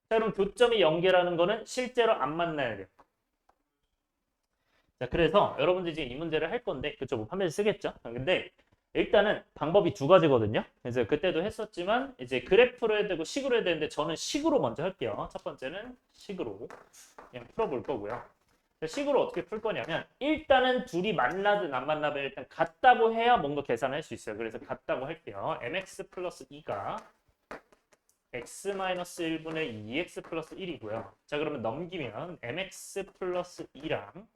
자, 그럼 교점이 0개라는 거는 실제로 안 만나야 돼요. 자, 그래서 여러분들이 지금 이 문제를 할 건데, 그쵸, 뭐 판별지 쓰겠죠? 근데 일단은 방법이 두 가지거든요. 그래서 그때도 했었지만, 이제 그래프로 해야 되고 식으로 해야 되는데, 저는 식으로 먼저 할게요. 첫 번째는 식으로 그냥 풀어볼 거고요. 자, 식으로 어떻게 풀 거냐면 일단은 둘이 만나든 안 만나든 일단 같다고 해야 뭔가 계산할 수 있어요. 그래서 같다고 할게요. mx 플러스 2가 x-1분의 2x 플러스 1이고요. 자, 그러면 넘기면 mx 플러스 2랑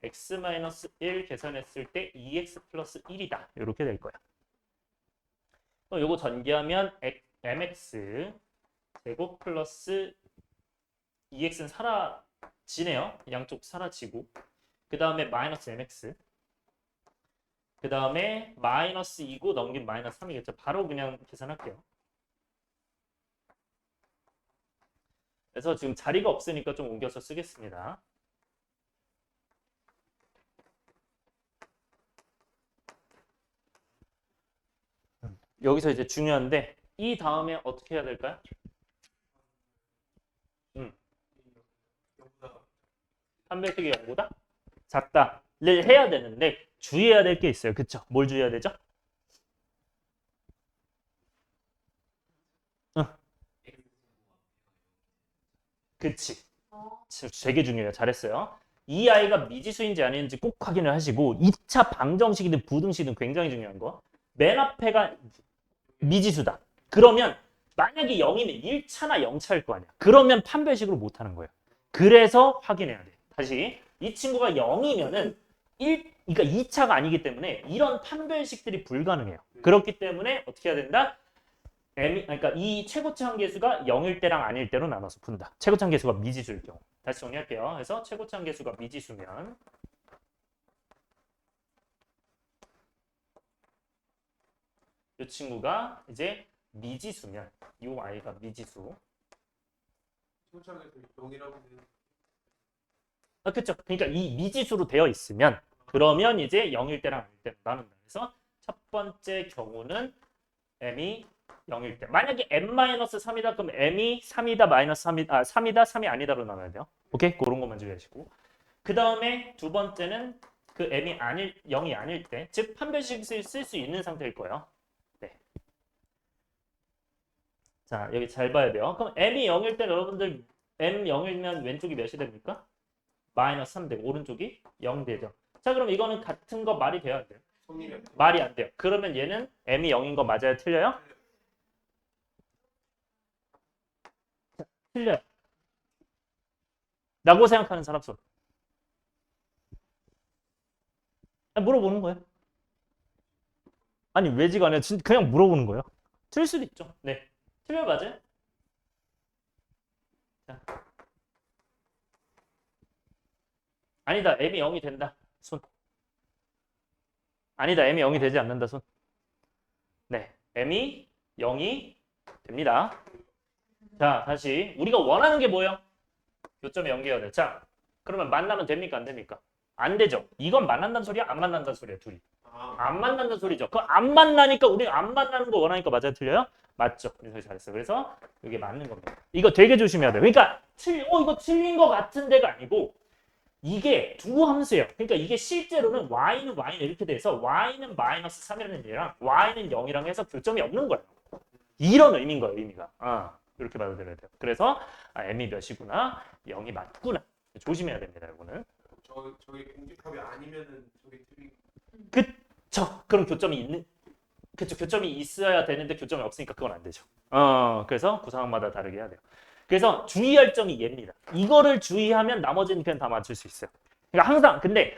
x-1 계산했을 때 2x 플러스 1이다. 이렇게 될 거야. 그럼 요거 전개하면 mx 제곱 플러스 2x는 사라지네요. 양쪽 사라지고 그 다음에 마이너스 mx 그 다음에 마이너스 2고 넘긴 마이너스 3이겠죠. 바로 그냥 계산할게요. 그래서 지금 자리가 없으니까 좀 옮겨서 쓰겠습니다. 여기서 이제 중요한데 이 다음에 어떻게 해야 될까요? 판별식이 0보다 작다를 해야 되는데 주의해야 될 게 있어요. 그쵸? 뭘 주의해야 되죠? 응. 그치. 되게 중요해요. 잘했어요. 이 아이가 미지수인지 아닌지 꼭 확인을 하시고 2차 방정식이든 부등식이든 굉장히 중요한 거. 맨 앞에가 미지수다. 그러면 만약에 0이면 1차나 0차일 거 아니야. 그러면 판별식으로 못하는 거예요. 그래서 확인해야 돼. 다시 이 친구가 0이면은 그러니까 2차가 아니기 때문에 이런 판별식들이 불가능해요. 그렇기 때문에 어떻게 해야 된다? 그러니까 이 최고차 계수가 0일 때랑 아닐 때로 나눠서 푼다. 최고차 계수가 미지수일 경우. 다시 정리할게요. 그래서 최고차 계수가 미지수면 이 친구가 이제 미지수면 이 아이가 미지수. 초창에서 0이라고 되는 아, 그쵸. 그러니까 이 미지수로 되어 있으면 그러면 이제 0일 때랑 아닐 때로 나눈다. 그래서 첫 번째 경우는 m이 0일 때. 만약에 m-3이다 그럼 m이 3이다 마이너스 3이다 3이다 3이 아니다로 나눠야 돼요. 오케이? 그런 것만 주의하시고. 그 다음에 두 번째는 그 m이 0이 아닐 때, 즉 판별식을 쓸 수 있는 상태일 거예요. 네. 자, 여기 잘 봐야 돼요. 그럼 m이 0일 때 여러분들 m 0이면 왼쪽이 몇이 됩니까? 마이너스 3 되고 오른쪽이 0 되죠. 자, 그럼 이거는 같은 거 말이 돼야 돼요. 성립이 말이 안 돼요. 그러면 얘는 m이 0인 거 맞아요? 틀려요? 틀려요. 라고 생각하는 사람 손. 물어보는 거예요. 아니 왜지가 아니라 그냥 물어보는 거예요. 틀릴 수도 있죠. 네. 틀려 맞아요? 자. 아니다. m이 0이 된다. 손. 아니다. m이 0이 되지 않는다. 손. 네. m이 0이 됩니다. 자, 다시 우리가 원하는 게 뭐예요? 요점에 연계해야 돼. 자, 그러면 만나면 됩니까? 안 됩니까? 안 되죠. 이건 만난다는 소리야? 안 만난다는 소리야? 둘이. 안 만난다는 소리죠. 그 안 만나니까 우리 안 만나는 거 원하니까 맞아요? 틀려요? 맞죠. 그래서 잘했어. 그래서 이게 맞는 겁니다. 이거 되게 조심해야 돼요. 그러니까 이거 틀린 거 같은 데가 아니고 이게 두 함수예요. 그러니까 이게 실제로는 y는 이렇게 돼서 y는 마이너스 3이라는 얘랑 y는 0이랑 해서 교점이 없는 거예요. 이런 의미인 거예요. 의미가. 이렇게 받아들여야 돼요. 그래서 m이 몇이구나, 0이 맞구나. 조심해야 됩니다. 이거는. 저게 공집합이 아니면은 저게 틀린. 그쵸. 그럼 교점이 있어야 되는데 교점이 없으니까 그건 안 되죠. 그래서 구상마다 다르게 해야 돼요. 그래서 주의할 점이 얘입니다. 이거를 주의하면 나머지는 그냥 다 맞출 수 있어요. 그러니까 항상 근데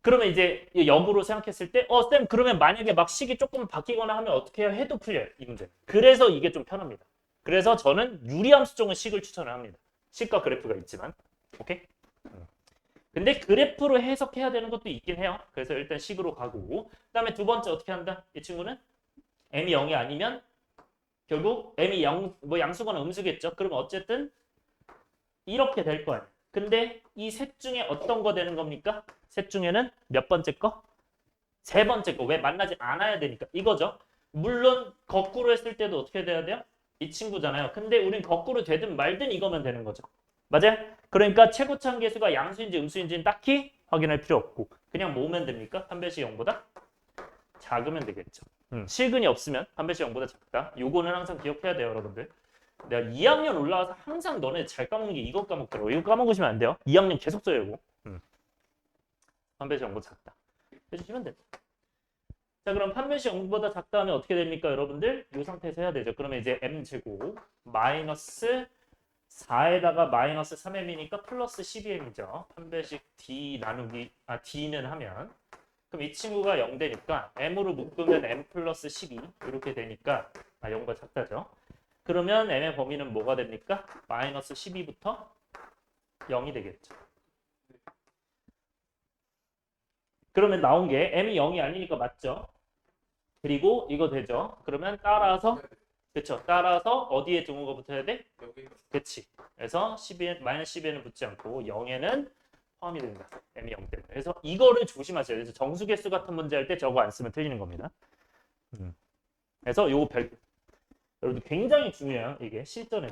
그러면 이제 역으로 생각했을 때 쌤 그러면 만약에 막 식이 조금 바뀌거나 하면 어떻게 해요? 해도 풀려요. 이 문제는. 그래서 이게 좀 편합니다. 그래서 저는 유리함수 쪽은 식을 추천을 합니다. 식과 그래프가 있지만. 오케이? 근데 그래프로 해석해야 되는 것도 있긴 해요. 그래서 일단 식으로 가고 그 다음에 두 번째 어떻게 한다? 이 친구는 m이 0이 아니면 결국 m이 0, 뭐 양수거나 음수겠죠. 그러면 어쨌든 이렇게 될 거 아니에요. 근데 이 셋 중에 어떤 거 되는 겁니까? 셋 중에는 몇 번째 거? 세 번째 거. 왜 만나지 않아야 되니까. 이거죠. 물론 거꾸로 했을 때도 어떻게 돼야 돼요? 이 친구잖아요. 근데 우린 거꾸로 되든 말든 이거면 되는 거죠. 맞아요? 그러니까 최고차 계수가 양수인지 음수인지는 딱히 확인할 필요 없고 그냥 모으면 됩니까? 판별식 0보다 작으면 되겠죠. 실근이 없으면 판별식 0보다 작다. 요거는 항상 기억해야 돼요, 여러분들. 내가 2학년 올라와서 항상 너네 잘 까먹는 게 이거 까먹더라고. 이거 까먹으시면 안 돼요. 2학년 계속 써요, 이거. 판별식 0보다 작다. 해주시면 됩니다. 자, 그럼 판별식 0보다 작다 하면 어떻게 됩니까, 여러분들? 이 상태에서 해야 되죠. 그러면 이제 m제곱 마이너스 4에다가 마이너스 3m이니까 플러스 12m이죠. 판별식 d 나누기 d는 하면 그럼 이 친구가 0 되니까 m으로 묶으면 m 플러스 12 이렇게 되니까 0보다 작다죠. 그러면 m의 범위는 뭐가 됩니까? 마이너스 12부터 0이 되겠죠. 그러면 나온 게 m이 0이 아니니까 맞죠? 그리고 이거 되죠? 그러면 따라서 그쵸? 따라서 어디에 등호가 붙어야 돼? 여기 그치. 그래서 12, 마이너스 10에는 붙지 않고 0에는 포함이 된다. m이 0 때문에. 그래서 이거를 조심하셔야 돼요. 정수계수 같은 문제 할 때 저거 안 쓰면 틀리는 겁니다. 그래서 요거 여러분들 굉장히 중요해요. 이게 실전에.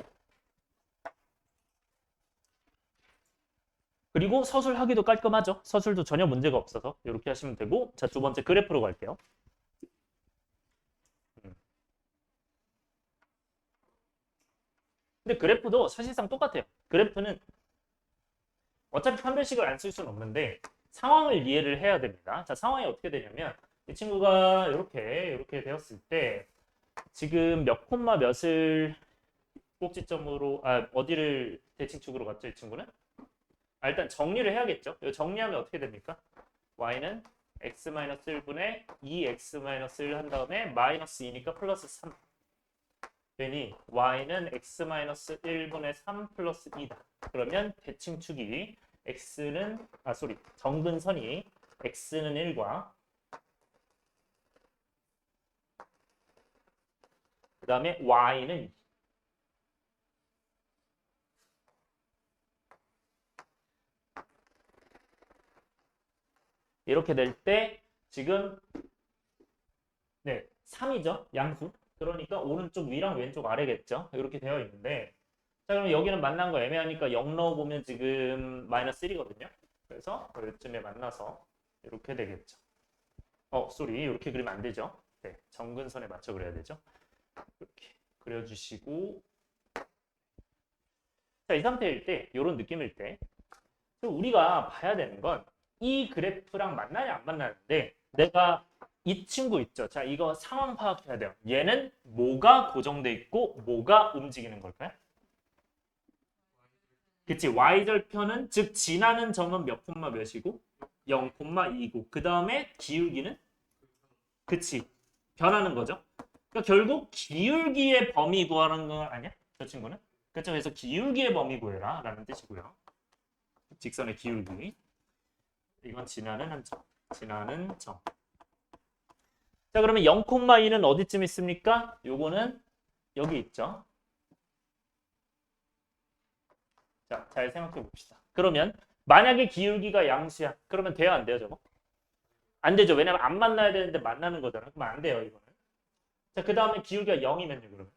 그리고 서술하기도 깔끔하죠. 서술도 전혀 문제가 없어서 이렇게 하시면 되고 자, 두 번째 그래프로 갈게요. 근데 그래프도 사실상 똑같아요. 그래프는 어차피 판별식을 안 쓸 수는 없는데 상황을 이해를 해야 됩니다. 자, 상황이 어떻게 되냐면 이 친구가 이렇게 되었을 때 지금 몇 콤마 몇을 꼭지점으로 어디를 대칭축으로 갔죠, 이 친구는? 일단 정리를 해야겠죠. 이거 정리하면 어떻게 됩니까? y는 x-1분의 2x-1을 한 다음에 마이너스 2니까 플러스 3 되니 y는 x-1분의 3 플러스 2다. 그러면 대칭축이 x는 정근선이 x는 1과 그 다음에 y는 2. 이렇게 될 때 지금 3이죠. 양수. 그러니까 오른쪽 위랑 왼쪽 아래겠죠. 이렇게 되어 있는데 자, 그럼 여기는 만난 거 애매하니까 0 넣어보면 지금 마이너스 1이거든요. 그래서 이쯤에 만나서 이렇게 되겠죠. 이렇게 그리면 안 되죠. 네, 정근선에 맞춰 그려야 되죠. 이렇게 그려주시고 자, 이 상태일 때 이런 느낌일 때 우리가 봐야 되는 건 이 그래프랑 만나냐 안 만나는데 내가 이 친구 있죠. 자, 이거 상황 파악해야 돼요. 얘는 뭐가 고정돼 있고 뭐가 움직이는 걸까요? 그치. y절편은 즉 지나는 점은 몇 콤마 몇이고 0,2고 그 다음에 기울기는 그치. 변하는 거죠. 그러니까 결국 기울기의 범위 구하는 거 아니야? 저 친구는? 그렇죠. 그래서 기울기의 범위 구해라 라는 뜻이고요. 직선의 기울기. 이건 지나는 한 점. 지나는 점. 자, 그러면 0,2는 어디쯤 있습니까? 요거는 여기 있죠. 자, 잘 생각해 봅시다. 그러면 만약에 기울기가 양수야. 그러면 돼요, 안 돼요, 저거? 안 되죠. 왜냐면 안 만나야 되는데 만나는 거잖아. 그러면 안 돼요, 이거는. 자, 그 다음에 기울기가 0이면요, 그러면.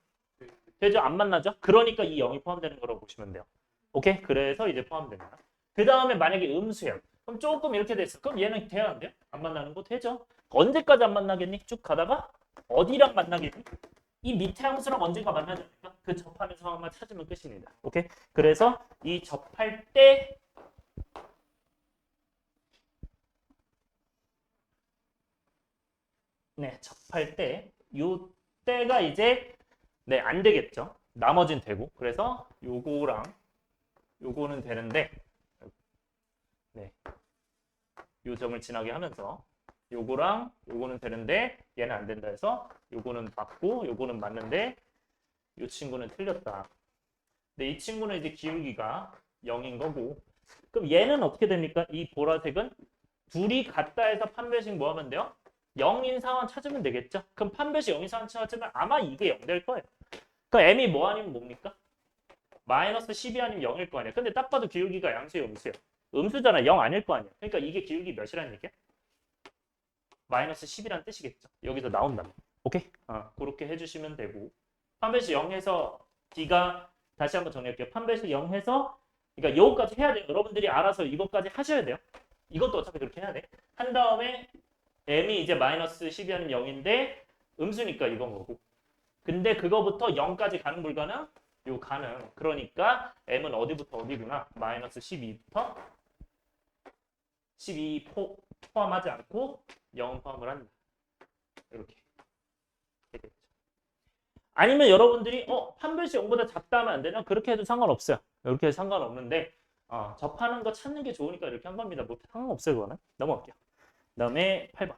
되죠? 안 만나죠? 그러니까 이 0이 포함되는 거라고 보시면 돼요. 오케이? 그래서 이제 포함됩니다. 그 다음에 만약에 음수예요. 그럼 조금 이렇게 됐어. 그럼 얘는 돼요, 안 돼요? 안 만나는 거 되죠? 언제까지 안 만나겠니? 쭉 가다가 어디랑 만나겠니? 이 밑에 함수랑 언젠가 만나지 않을까? 그 접하는 상황만 찾으면 끝입니다. 오케이? 그래서 이 접할 때 접할 때 요 때가 이제 안 되겠죠. 나머진 되고. 그래서 요거랑 요거는 되는데 요 점을 지나게 하면서 요거랑 요거는 되는데 얘는 안 된다 해서 요거는 맞고 요거는 맞는데 요 친구는 틀렸다. 근데 이 친구는 이제 기울기가 0인 거고 그럼 얘는 어떻게 됩니까? 이 보라색은 둘이 같다 해서 판별식 뭐 하면 돼요? 0인 상황 찾으면 되겠죠? 그럼 판별식 0인 상황 찾으면 아마 이게 0 될 거예요. 그러니까 m이 뭐 아니면 뭡니까? 마이너스 12 아니면 0일 거 아니야. 근데 딱 봐도 기울기가 양수예요, 음수예요? 음수잖아. 0 아닐 거 아니야. 그러니까 이게 기울기 몇이라는 얘기야? 마이너스 10이라는 뜻이겠죠. 여기서 나온다면. 오케이? 그렇게 해주시면 되고 판별식 0에서 D가 다시 한번 정리할게요. 판별식 0에서 그러니까 요거까지 해야 돼요. 여러분들이 알아서 이것까지 하셔야 돼요. 이것도 어차피 그렇게 해야 돼. 한 다음에 m이 이제 마이너스 12 아니면 0인데 음수니까 이건 거고 근데 그거부터 0까지 가능 불가능? 요 가능. 그러니까 m은 어디부터 어디구나? 마이너스 12부터 12 포함하지 않고 0 포함을 한다. 이렇게 되겠죠. 아니면 여러분들이 판별식 0보다 작다 하면 안 되나? 그렇게 해도 상관없어요. 이렇게 해도 상관없는데 접하는 거 찾는 게 좋으니까 이렇게 한 겁니다. 뭐 상관없어요. 그거는. 넘어갈게요. 그 다음에 8번.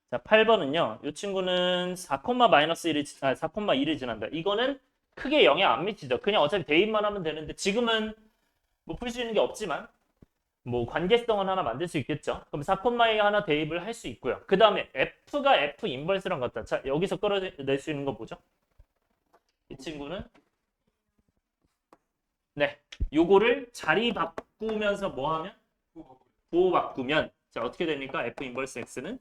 자, 8번은요. 이 친구는 4,-1을 지난다. 이거는 크게 영향 안 미치죠. 그냥 어차피 대입만 하면 되는데 지금은 뭐 풀 수 있는 게 없지만 뭐 관계성은 하나 만들 수 있겠죠. 그럼 4,2 하나 대입을 할 수 있고요. 그 다음에 F가 F 인버스랑 같다. 자, 여기서 끌어낼 수 있는 거 뭐죠? 이 친구는 네, 요거를 자리 바꾸면서 뭐 하면? 부호 바꾸면 자, 어떻게 됩니까? F 인버스 X는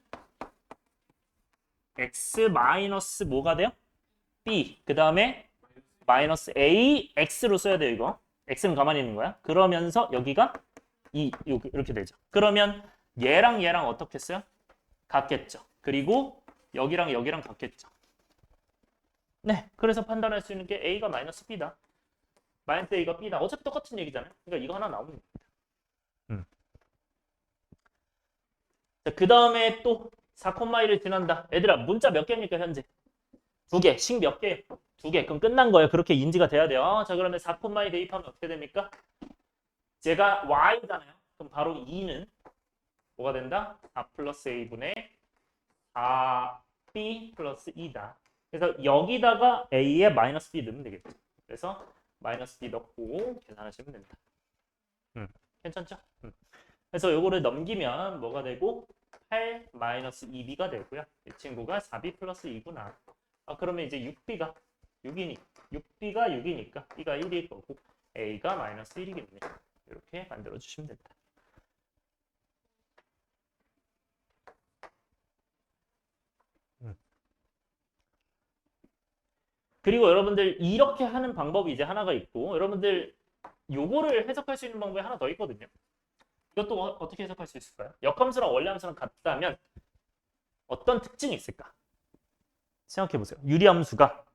X 마이너스 뭐가 돼요? B. 그 다음에 마이너스 A X로 써야 돼요, 이거. X는 가만히 있는 거야. 그러면서 여기가 이렇게 되죠. 그러면 얘랑 얘랑 어떻게 써요? 같겠죠. 그리고 여기랑 여기랑 같겠죠. 네, 그래서 판단할 수 있는 게 A가 마이너스 B다. 마이너스 A가 B다. 어차피 똑같은 얘기잖아요. 그러니까 이거 하나 나오면 됩니다. 자, 그 다음에 또 4,1을 지난다. 얘들아, 문자 몇 개입니까, 현재? 2개. 식 몇 개? 2개. 그럼 끝난 거예요. 그렇게 인지가 돼야 돼요. 자, 그러면 4,1 대입하면 어떻게 됩니까? 제가 Y잖아요. 그럼 바로 2는 뭐가 된다? 4 플러스 A분의 4B 플러스 2다. 그래서 여기다가 A에 마이너스 B 넣으면 되겠죠. 그래서 마이너스 B 넣고 계산하시면 된다. 괜찮죠? 그래서 요거를 넘기면 뭐가 되고 8 마이너스 2B가 되고요. 이 친구가 4B 플러스 2구나. 그러면 이제 6B가 6이니까 B가 1일 거고 A가 마이너스 1이겠네. 이렇게 만들어주시면 된다. 그리고 여러분들 이렇게 하는 방법이 이제 하나가 있고 여러분들 요거를 해석할 수 있는 방법이 하나 더 있거든요. 이것도 어떻게 해석할 수 있을까요? 역함수랑 원래함수랑 같다면 어떤 특징이 있을까? 생각해보세요. 유리함수가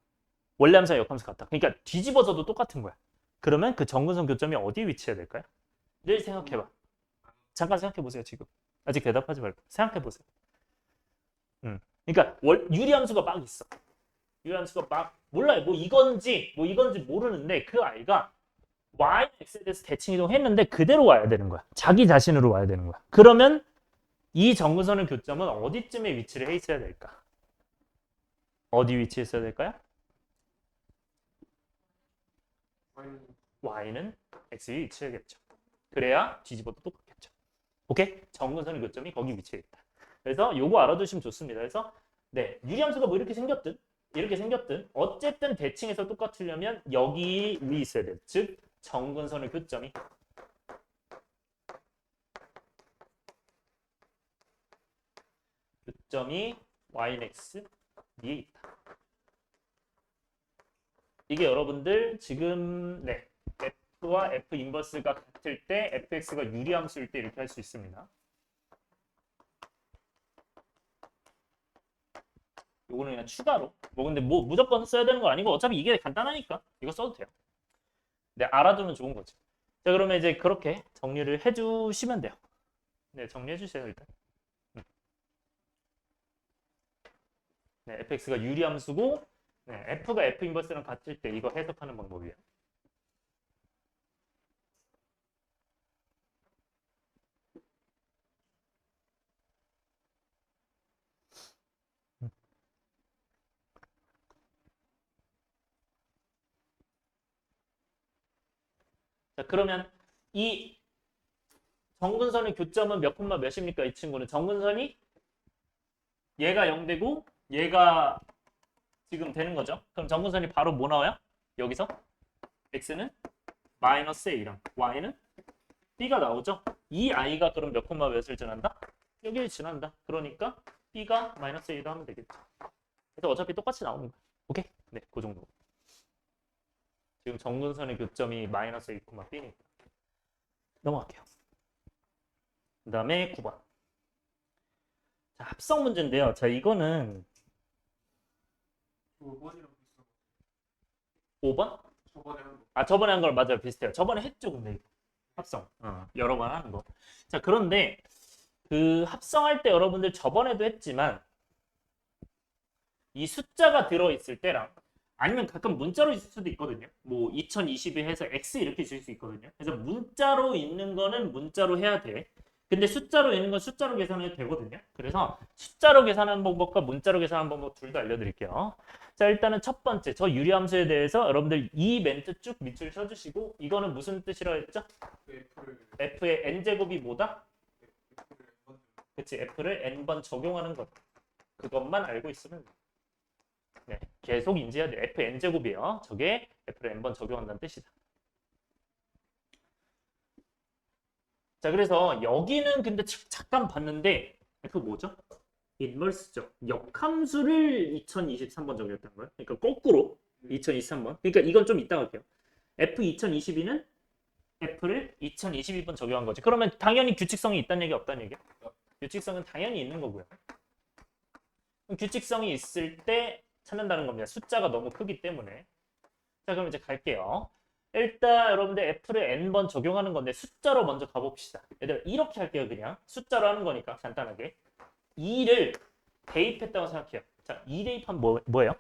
원래함수와 역함수 같다. 그러니까 뒤집어져도 똑같은 거야. 그러면 그 정근선 교점이 어디에 위치해야 될까요? 늘 생각해봐. 잠깐 생각해보세요. 지금. 아직 대답하지 말고 생각해보세요. 그러니까 유리함수가 막 있어. 유리함수가 막 몰라요. 뭐 이건지 모르는데 그 아이가 y, x에 대해서 대칭 이동했는데 그대로 와야 되는 거야. 자기 자신으로 와야 되는 거야. 그러면 이 정근선의 교점은 어디쯤에 위치를 해 있어야 될까? 어디 위치에 있어야 될까요? y는 x에 위치해야겠죠. 그래야 뒤집어도 똑같겠죠. 오케이? 정근선의 교점이 거기 위치해 있다. 그래서 요거 알아두시면 좋습니다. 그래서 네, 유리함수가 뭐 이렇게 생겼든 어쨌든 대칭에서 똑같으려면 여기 위에 있어야 돼. 즉 정근선의 교점이 y는 x 위에 있다. 이게 여러분들 지금 네, f와 f 인버스가 같을 때 fx가 유리함수일 때 이렇게 할 수 있습니다. 요거는 그냥 추가로 근데 무조건 써야 되는 거 아니고 어차피 이게 간단하니까 이거 써도 돼요. 네, 알아두면 좋은 거죠. 자, 그러면 이제 그렇게 정리를 해주시면 돼요. 네, 정리해 주세요 일단. 네, fx가 유리함수고 네, f가 f 인버스랑 같을 때 이거 해석하는 방법이에요. 자, 그러면 이 정근선의 교점은 몇 콤마 몇입니까? 이 친구는 정근선이 얘가 0되고 얘가 지금 되는 거죠. 그럼 정근선이 바로 뭐 나와요? 여기서 x는 마이너스 a랑 y는 b가 나오죠. 이 i가 그럼 몇 콤마 몇을 지난다? 여기를 지난다. 그러니까 b가 마이너스 a로 하면 되겠죠. 그래서 어차피 똑같이 나오는 거야. 오케이? 네, 그 정도. 지금 정근선의 교점이 마이너스 a, b니까. 넘어갈게요. 그 다음에 9번. 자, 합성 문제인데요. 자, 이거는 5번이랑 비슷한 5번? 저번에 한 거. 아, 저번에 한 거랑 맞아요. 비슷해요. 저번에 했죠, 근데 이거. 합성. 여러 번 하는 거. 자, 그런데 그 합성할 때 여러분들 저번에도 했지만 이 숫자가 들어있을 때랑 아니면 가끔 문자로 있을 수도 있거든요. 뭐 2022 해서 X 이렇게 줄 수 있거든요. 그래서 문자로 있는 거는 문자로 해야 돼. 근데 숫자로 있는 건 숫자로 계산해도 되거든요. 그래서 숫자로 계산하는 방법과 문자로 계산하는 방법 둘 다 알려드릴게요. 자, 일단은 첫 번째 저 유리함수에 대해서 여러분들 이 멘트 쭉 밑줄 쳐주시고 이거는 무슨 뜻이라고 했죠? F의 n제곱이 뭐다? 그치, F를 n번 적용하는 것. 그것만 알고 있으면 돼. 네, 계속 인지해야 돼. F n제곱이에요. 저게 F를 n번 적용한다는 뜻이다. 자, 그래서 여기는 근데 잠깐 봤는데 그 뭐죠? 인버스죠. 역함수를 2023번 적용했다는 거예요. 그러니까 거꾸로 2023번. 그러니까 이건 좀 이따 갈게요. F 2022는 F를 2022번 적용한 거지. 그러면 당연히 규칙성이 있다는 얘기 없다는 얘기야? 규칙성은 당연히 있는 거고요. 그럼 규칙성이 있을 때 찾는다는 겁니다. 숫자가 너무 크기 때문에. 자, 그럼 이제 갈게요. 일단 여러분들 F를 n번 적용하는 건데 숫자로 먼저 가봅시다. 얘들아 이렇게 할게요. 그냥 숫자로 하는 거니까 간단하게 2를 대입했다고 생각해요. 자, 2 대입하면 뭐예요?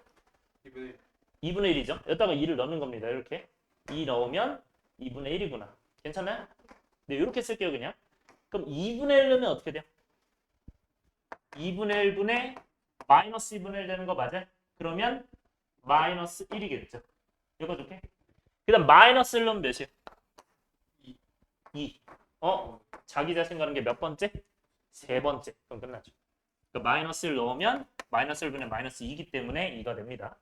2분의 1이죠. 여기다가 2를 넣는 겁니다. 이렇게 2 넣으면 2분의 1이구나. 괜찮아요? 네, 이렇게 쓸게요. 그냥. 그럼 2분의 1 넣으면 어떻게 돼요? 2분의 1분의 마이너스 2분의 1 되는 거 맞아요? 그러면 마이너스 1이겠죠. 이거 좋게. 그 다음 마이너스 1 넣으면 몇이에요? 2. 자기 자신 가는 게 몇 번째? 세 번째. 그럼 끝나죠. 그러니까 마이너스 1 넣으면 마이너스 1분의 마이너스 2이기 때문에 2가 됩니다.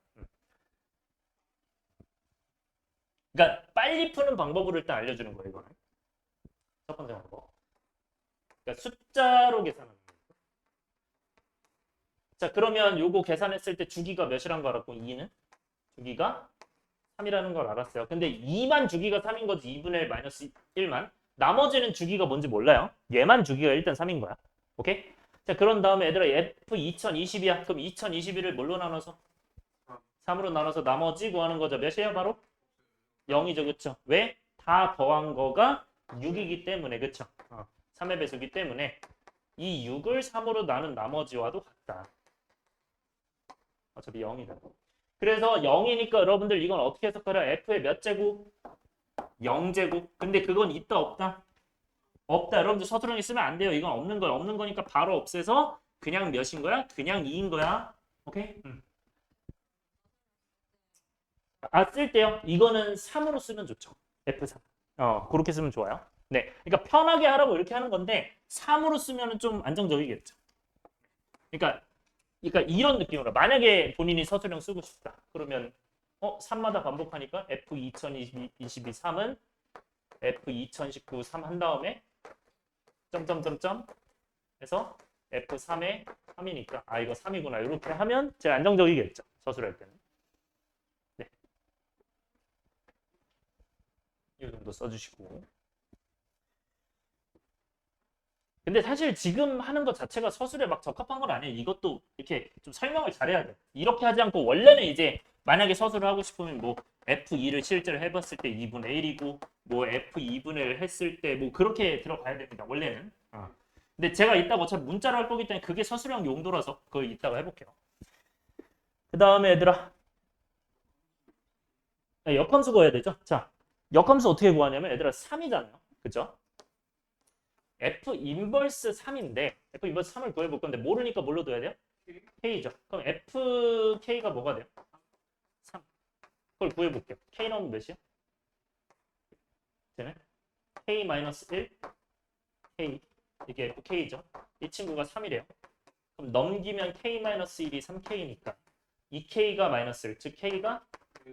그러니까 빨리 푸는 방법으로 일단 알려주는 거예요. 이거는. 첫 번째 방법. 그러니까 숫자로 계산하는 거예요. 자, 그러면 요거 계산했을 때 주기가 몇이란 거 알았고 2는? 주기가 3이라는 걸 알았어요. 근데 2만 주기가 3인 거지. 2분의 1 마이너스 1만. 나머지는 주기가 뭔지 몰라요. 얘만 주기가 일단 3인 거야. 오케이? 자, 그런 다음에 얘들아 F 2022야. 그럼 2022를 뭘로 나눠서? 3으로 나눠서 나머지 구하는 거죠. 몇이에요 바로? 0이죠. 그쵸? 왜? 다 더한 거가 6이기 때문에. 그쵸? 3의 배수기 때문에 이 6을 3으로 나눈 나머지와도 같다. 어차피 0이다. 그래서 0이니까 여러분들 이건 어떻게 해석하라? F의 몇 제곱? 0제곱. 근데 그건 있다 없다? 없다. 여러분들 서술형에 쓰면 안 돼요. 이건 없는 거야. 없는 거니까 바로 없애서 그냥 몇인 거야? 그냥 2인 거야. 오케이? 쓸 때요. 이거는 3으로 쓰면 좋죠. F3. 그렇게 쓰면 좋아요. 네. 그러니까 편하게 하라고 이렇게 하는 건데 3으로 쓰면 좀 안정적이겠죠. 그러니까 이런 느낌으로 만약에 본인이 서술형 쓰고 싶다. 그러면 3마다 반복하니까 F 2022 3은 F 2019 3 한 다음에 점점점점 해서 F3에 3이니까 이거 3이구나. 이렇게 하면 제일 안정적이겠죠. 서술할 때는. 네. 이 정도 써주시고. 근데 사실 지금 하는 것 자체가 서술에 막 적합한 건 아니에요. 이것도 이렇게 좀 설명을 잘해야 돼. 이렇게 하지 않고 원래는 이제 만약에 서술을 하고 싶으면 뭐 F2를 실제로 해봤을 때 2분의 1이고 뭐 F2분의 1 했을 때 뭐 그렇게 들어가야 됩니다. 원래는. 근데 제가 이따가 어차피 문자로 할 거기 때문에 그게 서술형 용도라서 그거 이따가 해볼게요. 그 다음에 얘들아 역함수 구해야 되죠. 자, 역함수 어떻게 구하냐면 얘들아 3이잖아요. 그죠? F 인버스 3인데 F 인버스 3을 구해볼 건데 모르니까 뭘로 둬야 돼요? K죠. 그럼 FK가 뭐가 돼요? 3. 그걸 구해볼게요. K 넣으면 몇이요? 되네? K-1 K 이게 FK죠. 이 친구가 3이래요. 그럼 넘기면 K-1이 3K니까 이 K가 마이너스 1, 즉 K가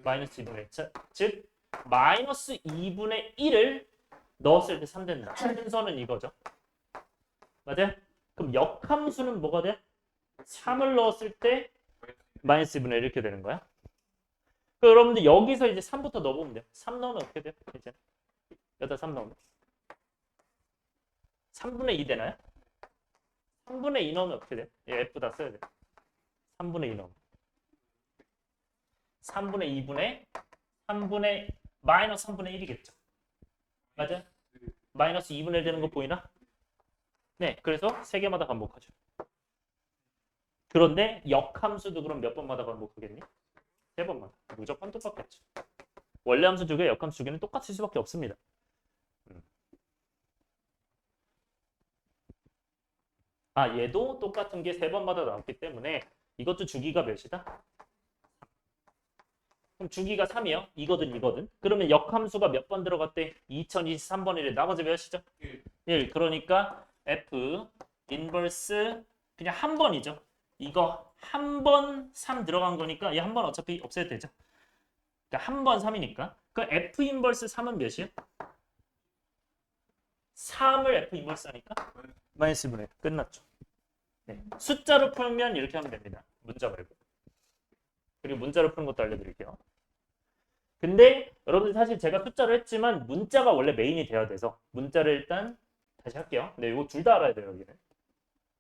마이너스 2분의 1. 즉 마이너스 2분의 1을 넣었을 때 3 된다. 순서는 이거죠. 맞아요? 그럼 역함수는 뭐가 돼? 3을 넣었을 때 마이너스 2분의 1 이렇게 되는 거야. 그럼 여러분들 여기서 이제 3부터 넣어보면 돼요. 3 넣으면 어떻게 돼요? 이제 여기다 3 넣으면 3분의 2 되나요? 3분의 2 넣으면 어떻게 돼요? F 다 써야 돼요. 3분의 2 넣으면 3분의 2분의 3분의 마이너스 3분의 1이겠죠. 맞아? 마이너스 2분의 1 되는 거 보이나? 네, 그래서 3개마다 반복하죠. 그런데 역함수도 그럼 몇 번마다 반복하겠니? 3번마다. 무조건 똑같겠죠. 원래 함수 두 개, 역함수 두 개는 똑같을 수밖에 없습니다. 아, 얘도 똑같은 게 3번마다 나왔기 때문에 이것도 주기가 몇이다? 그럼 주기가 3이요? 이거든. 그러면 역함수가 몇 번 들어갔대? 2023번이래. 나머지 몇이죠? 1. 그러니까 F 인버스 그냥 한 번이죠. 이거 한 번 3 들어간 거니까 이 한 번 어차피 없애도 되죠. 그러니까 한 번 3이니까. 그 F 인버스 3은 몇이에요? 3을 F 인버스 하니까 마이너스 분의 끝났죠. 네. 숫자로 풀면 이렇게 하면 됩니다. 문자 말고. 그리고 문자로 푸는 것도 알려드릴게요. 근데 여러분들 사실 제가 숫자로 했지만 문자가 원래 메인이 돼야 돼서 문자를 일단 다시 할게요. 근데 이거 둘 다 알아야 돼요. 여기는.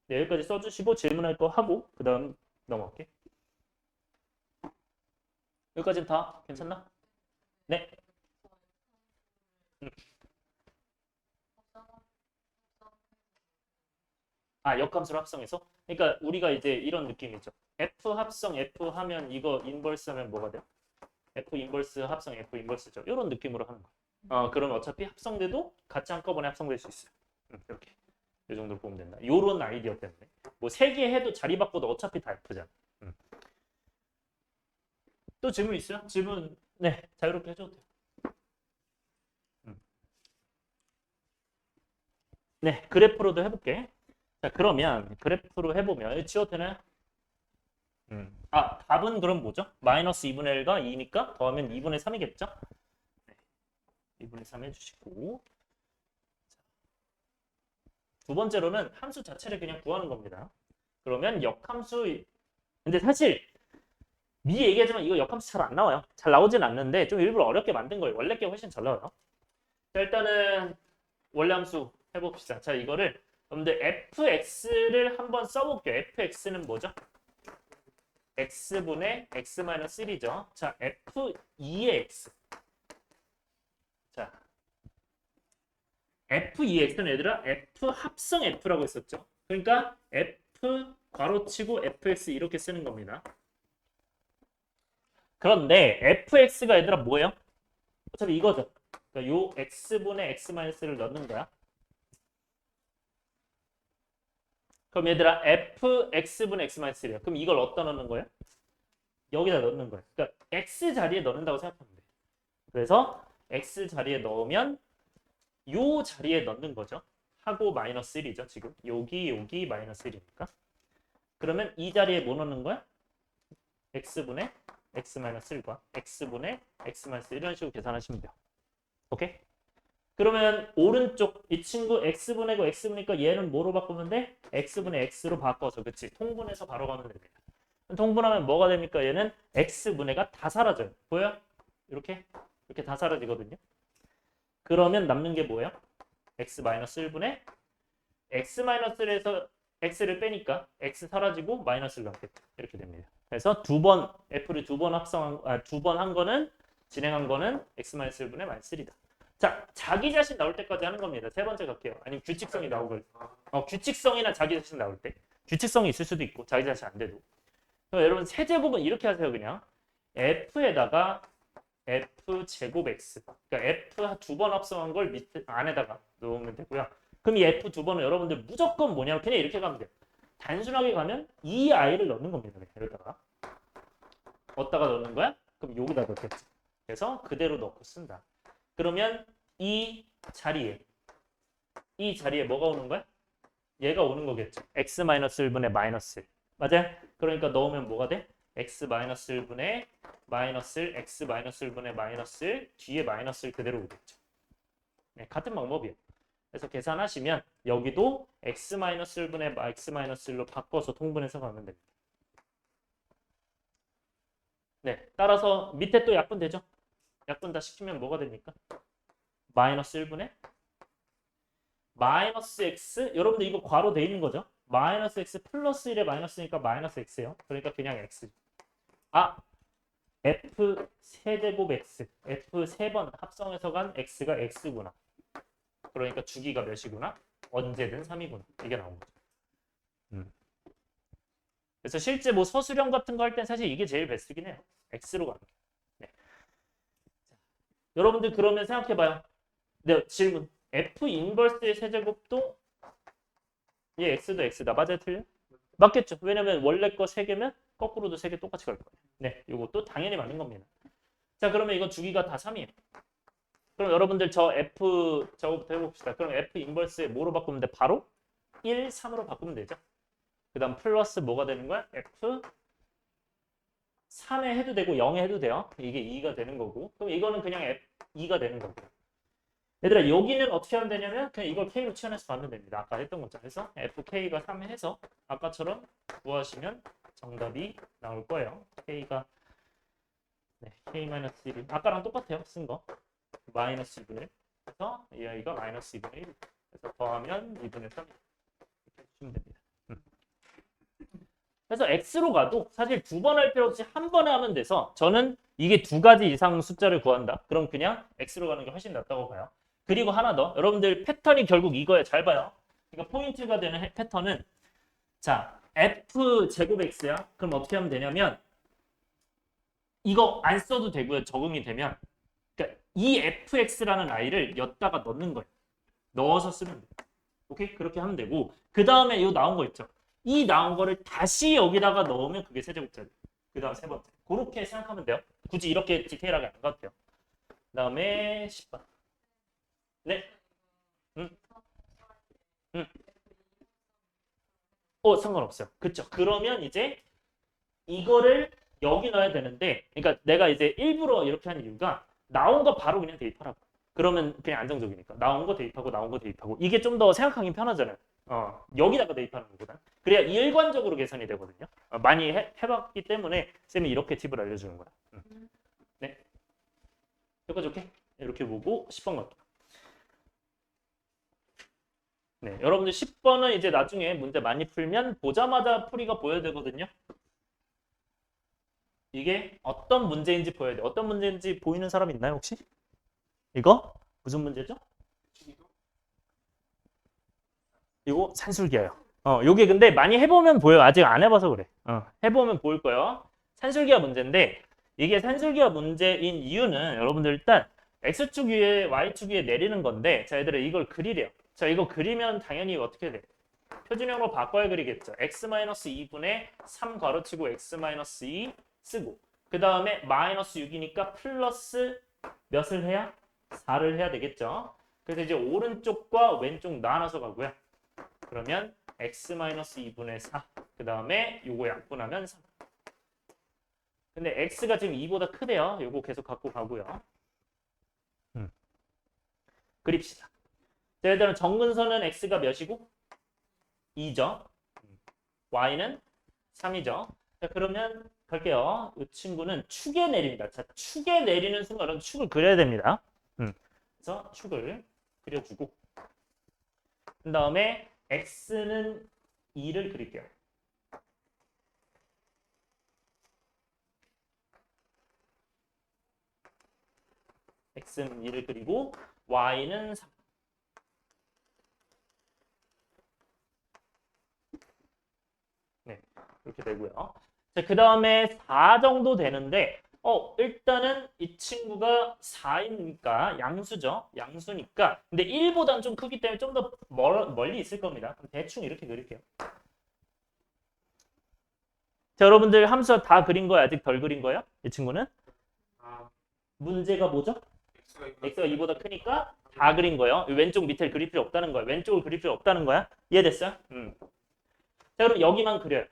네, 여기까지 써주시고 질문할 거 하고 그 다음 넘어갈게. 여기까지는 다 괜찮나? 네. 아, 역함수를 합성해서? 그러니까 우리가 이제 이런 느낌이죠. F 합성 F 하면 이거 인버스 하면 뭐가 돼요? F 인버스 합성 F 인버스죠. 이런 느낌으로 하는 거. 그러면 어차피 합성돼도 같이 한꺼번에 합성될 수 있어요. 이렇게. 이 정도로 보면 된다. 요런 아이디어 때문에. 뭐 3개 해도 자리 바꿔도 어차피 다 F잖아. 또 질문 있어요? 질문 네 자유롭게 해줘도 돼요. 네 그래프로도 해볼게. 자 그러면 그래프로 해보면 지워도 되나요? 아 답은 그럼 뭐죠? 마이너스 2분의 1과 2니까 더하면 2분의 3이겠죠? 네, 2분의 3 해주시고 두 번째로는 함수 자체를 그냥 구하는 겁니다. 그러면 역함수 근데 사실 미리 얘기하지만 이거 역함수 잘 안 나와요. 잘 나오진 않는데 좀 일부러 어렵게 만든 거예요. 원래 게 훨씬 잘 나와요. 자 일단은 원래 함수 해봅시다. 자 이거를 여러분들 fx를 한번 써볼게요. fx는 뭐죠? x분의 x-1이죠. 자 f2의 x 자 f2x는 얘들아 f 합성 f라고 했었죠. 그러니까 f 괄호치고 fx 이렇게 쓰는 겁니다. 그런데 fx가 얘들아 뭐예요? 어차피 이거죠. 그러니까 요 x분의 x-를 넣는 거야. 그럼 얘들아 fx분의 x-1이야. 그럼 이걸 어디다 넣는 거예요? 여기다 넣는 거예요. 그러니까 x 자리에 넣는다고 생각하면 돼. 그래서 x 자리에 넣으면 요 자리에 넣는 거죠. 하고 마이너스 1이죠. 지금 여기 마이너스 1이니까. 그러면 이 자리에 뭐 넣는 거야? x분의 x-1과 x분의 x-1 이런 식으로 계산하시면 돼요. 오케이? 그러면 오른쪽 이 친구 x분의고 x분이니까 얘는 뭐로 바꾸면 돼? x분의 x로 바꿔서 그치? 통분해서 바로 가면 됩니다. 통분하면 뭐가 됩니까? 얘는 x분의가 다 사라져요. 보여요? 이렇게 다 사라지거든요. 그러면 남는 게 뭐예요? x-1분의 x-1에서 x를 빼니까 x 사라지고 마이너스를 남겠다. 이렇게 됩니다. 그래서 f를 두 번 한 거는 진행한 거는 x-1분의 -1이다. 자, 자기 자신 나올 때까지 하는 겁니다. 세 번째 갈게요. 아니면 규칙성이 나오고 규칙성이나 자기 자신 나올 때. 규칙성이 있을 수도 있고 자기 자신 안 돼도. 그럼 여러분 세제곱은 이렇게 하세요. 그냥 f에다가 f제곱 x. 그러니까 f 두 번 합성한 걸 밑에 안에다가 넣으면 되고요. 그럼 이 f 두 번은 여러분들 무조건 뭐냐면 그냥 이렇게 가면 돼요. 단순하게 가면 이 i를 넣는 겁니다. 여기다가. 어디다가 넣는 거야? 그럼 여기다 넣겠지. 그래서 그대로 넣고 쓴다. 그러면 이 자리에 뭐가 오는 거야? 얘가 오는 거겠죠. x-1분의 마이너스 1. 맞아요? 그러니까 넣으면 뭐가 돼? x-1분의 마이너스 1, x-1분의 마이너스 1, 뒤에 마이너스 1 그대로 오겠죠. 네, 같은 방법이에요. 그래서 계산하시면 여기도 x-1분의 x-1로 바꿔서 통분해서 가면 됩니다. 네, 따라서 밑에 또 약분 되죠? 약분 다 시키면 뭐가 됩니까? 마이너스 1분의 마이너스 x 여러분들 이거 괄호 돼 있는 거죠? 마이너스 x 플러스 1에 마이너스니까 마이너스 x예요. 그러니까 그냥 x. 아 f 세제곱 x f 세 번 합성해서 간 x가 x구나. 그러니까 주기가 몇이구나? 언제든 3이구나. 이게 나온 거죠. 그래서 실제 뭐 서술형 같은 거 할 땐 사실 이게 제일 베스트긴 해요. x로 가는 게. 네. 여러분들 그러면 생각해봐요. 네, 질문. f 인버스의 세제곱도 얘 x도 x다. 맞아요? 틀려? 맞겠죠. 왜냐면 원래 거 3개면 거꾸로도 3개 똑같이 갈 거예요. 네, 이것도 당연히 맞는 겁니다. 자, 그러면 이거 주기가 다 3이에요. 그럼 여러분들 저 f 저거부터 해봅시다. 그럼 f 인버스에 뭐로 바꾸면 돼? 바로 1, 3으로 바꾸면 되죠. 그 다음 플러스 뭐가 되는 거야? f 3에 해도 되고 0에 해도 돼요. 이게 2가 되는 거고. 그럼 이거는 그냥 f 2가 되는 거고. 얘들아 여기는 어떻게 하면 되냐면 그냥 이걸 k로 치환해서 가면 됩니다. 아까 했던 것처럼 해서 fk가 3 해서 아까처럼 구하시면 정답이 나올 거예요. k가 네, k-1 아까랑 똑같아요. 쓴 거. 마이너스 2분의 1 그래서 이 아이가 마이너스 2분의 1 그래서 더하면 2분의 3 이렇게 해주시면 됩니다. 그래서 x로 가도 사실 2번 할 필요 없이 한 번에 하면 돼서 저는 이게 2가지 이상 숫자를 구한다. 그럼 그냥 x로 가는 게 훨씬 낫다고 봐요. 그리고 하나 더. 여러분들 패턴이 결국 이거에 잘 봐요. 그러니까 포인트가 되는 패턴은 자 f 제곱 x야. 그럼 어떻게 하면 되냐면 이거 안 써도 되고요. 적응이 되면 그러니까 이 fx라는 아이를 엿다가 넣는 거예요. 넣어서 쓰면 돼요. 오케이? 그렇게 하면 되고 그 다음에 이거 나온 거 있죠. 이 나온 거를 다시 여기다가 넣으면 그게 세제곱자리. 그 다음 세 번째. 그렇게 생각하면 돼요. 굳이 이렇게 디테일하게 안 가도 돼요. 그 다음에 10번. 네? 상관없어요. 그쵸? 그러면 이제 이거를 여기 넣어야 되는데 그러니까 내가 이제 일부러 이렇게 한 이유가 나온 거 바로 그냥 대입하라고. 그러면 그냥 안정적이니까. 나온 거 대입하고 나온 거 대입하고. 이게 좀 더 생각하기 편하잖아요. 여기다가 대입하는 것보다. 그래야 일관적으로 계산이 되거든요. 많이 해봤기 때문에 쌤이 이렇게 팁을 알려주는 거야. 네. 여기까지 오케이? 이렇게 보고 10번 갈게요. 네, 여러분들 10번은 이제 나중에 문제 많이 풀면 보자마자 풀이가 보여야 되거든요. 이게 어떤 문제인지 보여야 돼. 어떤 문제인지 보이는 사람 있나요 혹시? 이거? 무슨 문제죠? 이거 산술기예요. 요게 근데 많이 해보면 보여요. 아직 안 해봐서 그래. 해보면 보일 거예요. 산술기하 문제인데 이게 산술기하 문제인 이유는 여러분들 일단 x축 위에 y축 위에 내리는 건데 자 얘들아 이걸 그리래요. 자 이거 그리면 당연히 어떻게 돼? 표준형으로 바꿔야 그리겠죠. x-2분의 3 괄호치고 x-2 쓰고 그 다음에 마이너스 6이니까 플러스 몇을 해야? 4를 해야 되겠죠. 그래서 이제 오른쪽과 왼쪽 나눠서 가고요. 그러면 x-2분의 4. 그 다음에 요거 약분하면 3. 근데 x가 지금 2보다 크대요. 요거 계속 갖고 가고요. 그립시다. 자, 얘들은 정근선은 x가 몇이고? 2죠. y는 3이죠. 자, 그러면 갈게요. 이 친구는 축에 내립니다. 자, 축에 내리는 순간은 축을 그려야 됩니다. 그래서 축을 그려주고 그 다음에 x는 2를 그릴게요. x는 2를 그리고 y는 3. 네, 이렇게 되고요. 자, 그 다음에 4 정도 되는데 일단은 이 친구가 4이니까 양수죠. 양수니까. 근데 1보다는 좀 크기 때문에 좀 더 멀리 있을 겁니다. 그럼 대충 이렇게 그릴게요. 자, 여러분들 함수 다 그린 거야? 아직 덜 그린 거야? 이 친구는? 문제가 뭐죠? x가 2보다 크니까 다 그린 거예요. 왼쪽 밑에 그릴 필요 없다는 거야. 왼쪽을 그릴 필요 없다는 거야. 이해됐어요? 자, 그럼 여기만 그려요.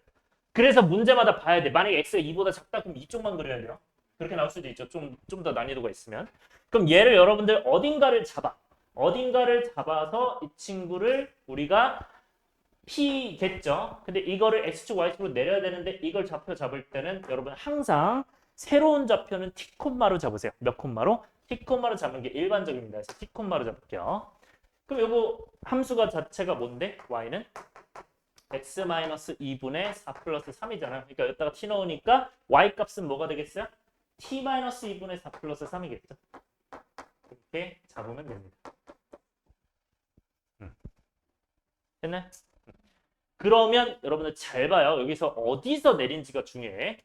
그래서 문제마다 봐야 돼. 만약에 x가 2보다 작다 그럼 이쪽만 그려야 돼요. 그렇게 나올 수도 있죠. 좀 더 난이도가 있으면. 그럼 얘를 여러분들 어딘가를 잡아. 어딘가를 잡아서 이 친구를 우리가 p겠죠. 근데 이거를 x축, y축으로 내려야 되는데 이걸 좌표 잡을 때는 여러분 항상 새로운 좌표는 t 콤마로 잡으세요. 몇 콤마로? t 콤마로 잡는 게 일반적입니다. 그래서 t 콤마로 잡을게요. 그럼 요거 함수가 자체가 뭔데? y는? x-2분의 4 플러스 3이잖아요. 그러니까 여기다가 t 넣으니까 y 값은 뭐가 되겠어요? t-2분의 4 플러스 3이겠죠. 이렇게 잡으면 됩니다. 됐나요? 그러면 여러분들 잘 봐요. 여기서 어디서 내린지가 중요해.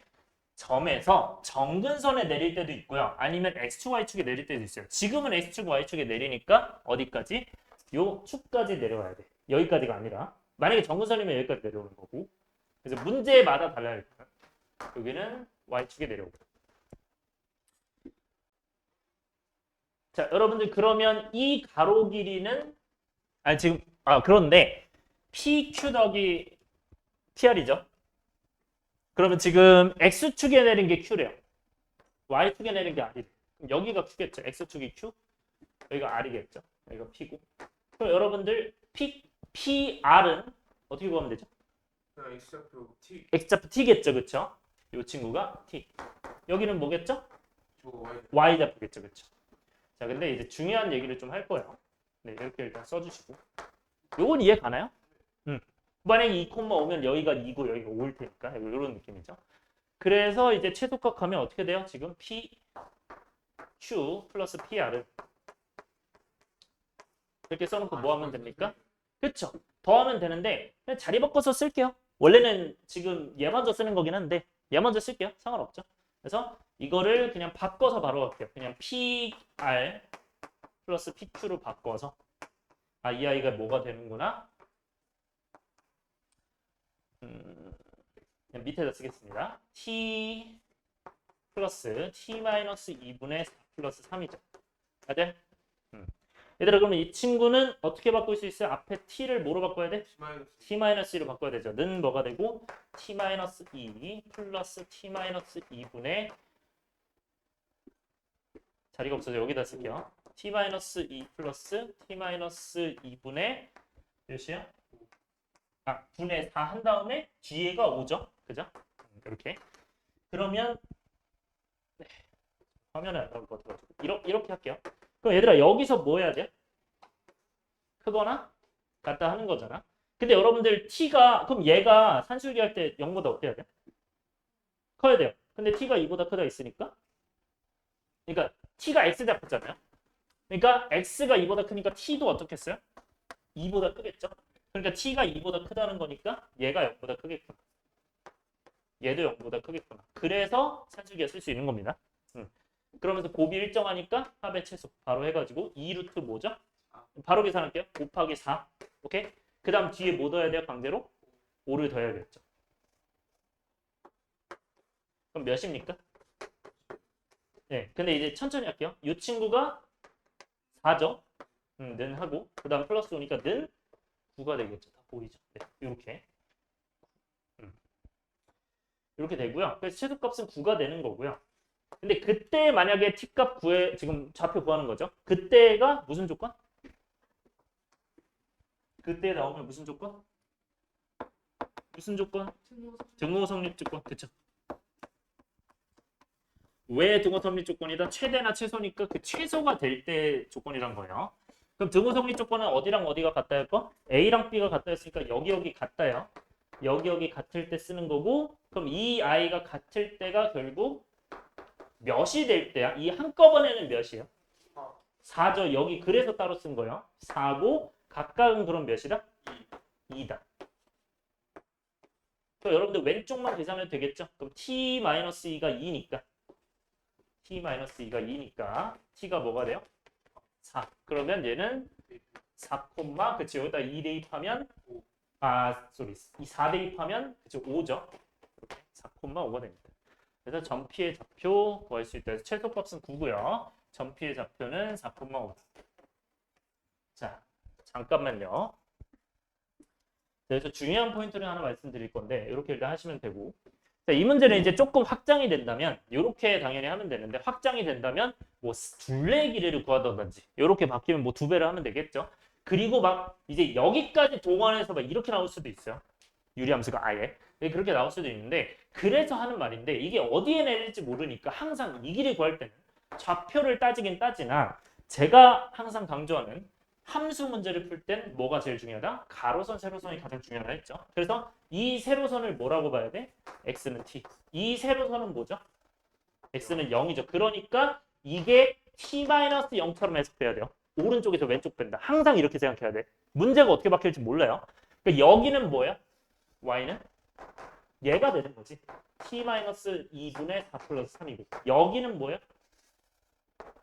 점에서 정근선에 내릴 때도 있고요. 아니면 X축, Y축에 내릴 때도 있어요. 지금은 X축, Y축에 내리니까 어디까지? 요 축까지 내려와야 돼. 여기까지가 아니라. 만약에 정근선이면 여기까지 내려오는 거고. 그래서 문제마다 달라요. 여기는 Y축에 내려오고. 자, 여러분들 그러면 이 가로 길이는 그런데 PQ 더하기 PR이죠. 그러면 지금 X축에 내린 게 Q래요. Y축에 내린 게 R이래요. 그럼 여기가 Q겠죠. X축이 Q, 여기가 R이겠죠. 여기가 P고. 그럼 여러분들 PR은 어떻게 구하면 되죠? 그냥 X좌표 T X좌표 T겠죠. 그쵸? 이 친구가 T. 여기는 뭐겠죠? 저 Y Y좌표겠죠. 그쵸? 자, 근데 이제 중요한 얘기를 좀 할 거예요. 네, 이렇게 일단 써주시고. 요건 이해 가나요? 만약에 2, 오면 여기가 2고 여기가 5일 테니까 이런 느낌이죠. 그래서 이제 최소값하면 어떻게 돼요? 지금 PQ 플러스 PR은 이렇게 써놓고 뭐 하면 됩니까? 그쵸? 더하면 되는데 그냥 자리 바꿔서 쓸게요. 원래는 지금 얘 먼저 쓰는 거긴 한데 얘 먼저 쓸게요. 상관없죠. 그래서 이거를 그냥 바꿔서 바로 할게요. 그냥 PR 플러스 PQ로 바꿔서 이 아이가 뭐가 되는구나? 그냥 밑에다 쓰겠습니다. T 플러스 T-2분의 4 플러스 3이죠. 맞아요? 얘들아 그러면 이 친구는 어떻게 바꿀 수 있어요? 앞에 T를 뭐로 바꿔야 돼? T-2로 바꿔야 되죠. 는 뭐가 되고 T-2 플러스 T-2분의 자리가 없어서 여기다 쓸게요. T-2 플러스 T-2분의 몇이야? 분의 4 한 다음에 뒤에가 5죠. 그죠? 이렇게. 그러면 화면에 안 나올 것 같아가지고 이렇게 할게요. 그럼 얘들아 여기서 뭐 해야 돼? 크거나 같다 하는 거잖아. 근데 여러분들 t가 그럼 얘가 산술기 할 때 0보다 어떻게 해야 돼? 커야 돼요. 근데 t가 2보다 크다 있으니까 그러니까 t가 x 잡혔잖아요. 그러니까 x가 2보다 크니까 t도 어떻게 했어요? 2보다 크겠죠? 그러니까 t가 2보다 크다는 거니까 얘가 0보다 크겠구나. 얘도 0보다 크겠구나. 그래서 산술기가 쓸 수 있는 겁니다. 그러면서 곱이 일정하니까 합의 최소 바로 해가지고 2루트 뭐죠? 바로 계산할게요. 곱하기 4. 오케이? 그 다음 뒤에 뭐 더해야 돼요? 강제로? 5를 더해야겠죠. 그럼 몇입니까? 네. 근데 이제 천천히 할게요. 이 친구가 4죠. 는 하고 그 다음 플러스 오니까 는 9가 되겠죠. 다 보이죠? 네. 이렇게. 이렇게 되고요. 그래서 최소값은 9가 되는 거고요. 근데 그때 만약에 t값 구해 지금 좌표 구하는 거죠. 그때가 무슨 조건? 그때 나오면 무슨 조건? 무슨 조건? 등호 성립 조건. 그쵸? 왜 등호 성립 조건이다? 최대나 최소니까 그 최소가 될 때 조건이란 거예요. 그럼 등호 성립 조건은 어디랑 어디가 같다 할 거? A랑 B가 같다 했으니까 여기 같다요. 여기 같을 때 쓰는 거고 그럼 이 아이가 같을 때가 결국 몇이 될 때야? 이 한꺼번에는 몇이에요? 4죠. 여기 그래서 따로 쓴 거예요. 4고 각각은 그럼 몇이다? 2다. 그럼 여러분들 왼쪽만 계산해도 되겠죠? 그럼 t-2가 2니까 t-2가 2니까 t가 뭐가 돼요? 4. 그러면 얘는 4, 그치 여기다 2 대입하면 이 4 대입하면 그치 5죠. 이렇게 4,5가 됩니다. 그래서 전피의 좌표 구할 수 있다. 최소값은 9고요. 전피의 좌표는 4,5. 자, 잠깐만요. 그래서 중요한 포인트를 하나 말씀드릴 건데 이렇게 일단 하시면 되고 자, 이 문제는 이제 조금 확장이 된다면 이렇게 당연히 하면 되는데 확장이 된다면 뭐 둘레 길이를 구하던지 이렇게 바뀌면 뭐 2배를 하면 되겠죠. 그리고 막 이제 여기까지 동원해서 막 이렇게 나올 수도 있어요. 유리함수가 아예 그렇게 나올 수도 있는데 그래서 하는 말인데 이게 어디에 내릴지 모르니까 항상 이 길이 구할 때는 좌표를 따지긴 따지나 제가 항상 강조하는 함수 문제를 풀 땐 뭐가 제일 중요하다? 가로선, 세로선이 가장 중요하다 했죠. 그래서 이 세로선을 뭐라고 봐야 돼? x는 t. 이 세로선은 뭐죠? x는 0이죠. 그러니까 이게 t-0처럼 해석돼야 돼요. 오른쪽에서 왼쪽 뺀다. 항상 이렇게 생각해야 돼. 문제가 어떻게 바뀔지 몰라요. 그러니까 여기는 뭐야? y는 얘가 되는 거지. t-2분의 4 플러스 3이고 여기는 뭐야?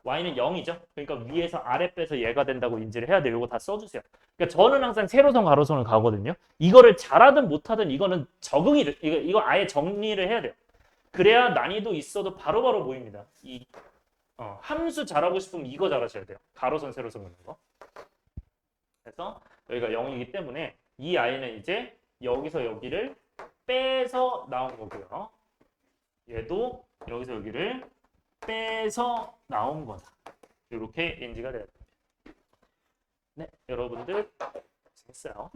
y는 0이죠. 그러니까 위에서 아래 빼서 얘가 된다고 인지를 해야 돼요. 이거 다 써주세요. 그러니까 저는 항상 세로선 가로선을 가거든요. 이거를 잘하든 못하든 이거는 적응이 이거 아예 정리를 해야 돼요. 그래야 난이도 있어도 바로바로 보입니다. 함수 잘하고 싶으면 이거 잘하셔야 돼요. 가로선 세로선 그는 거. 그래서 여기가 0이기 때문에 이 i는 이제 여기서 여기를 빼서 나온 거고요. 얘도 여기서 여기를 빼서 나온 거다. 이렇게 인지가 돼야 됩니다. 네, 여러분들 재밌어요.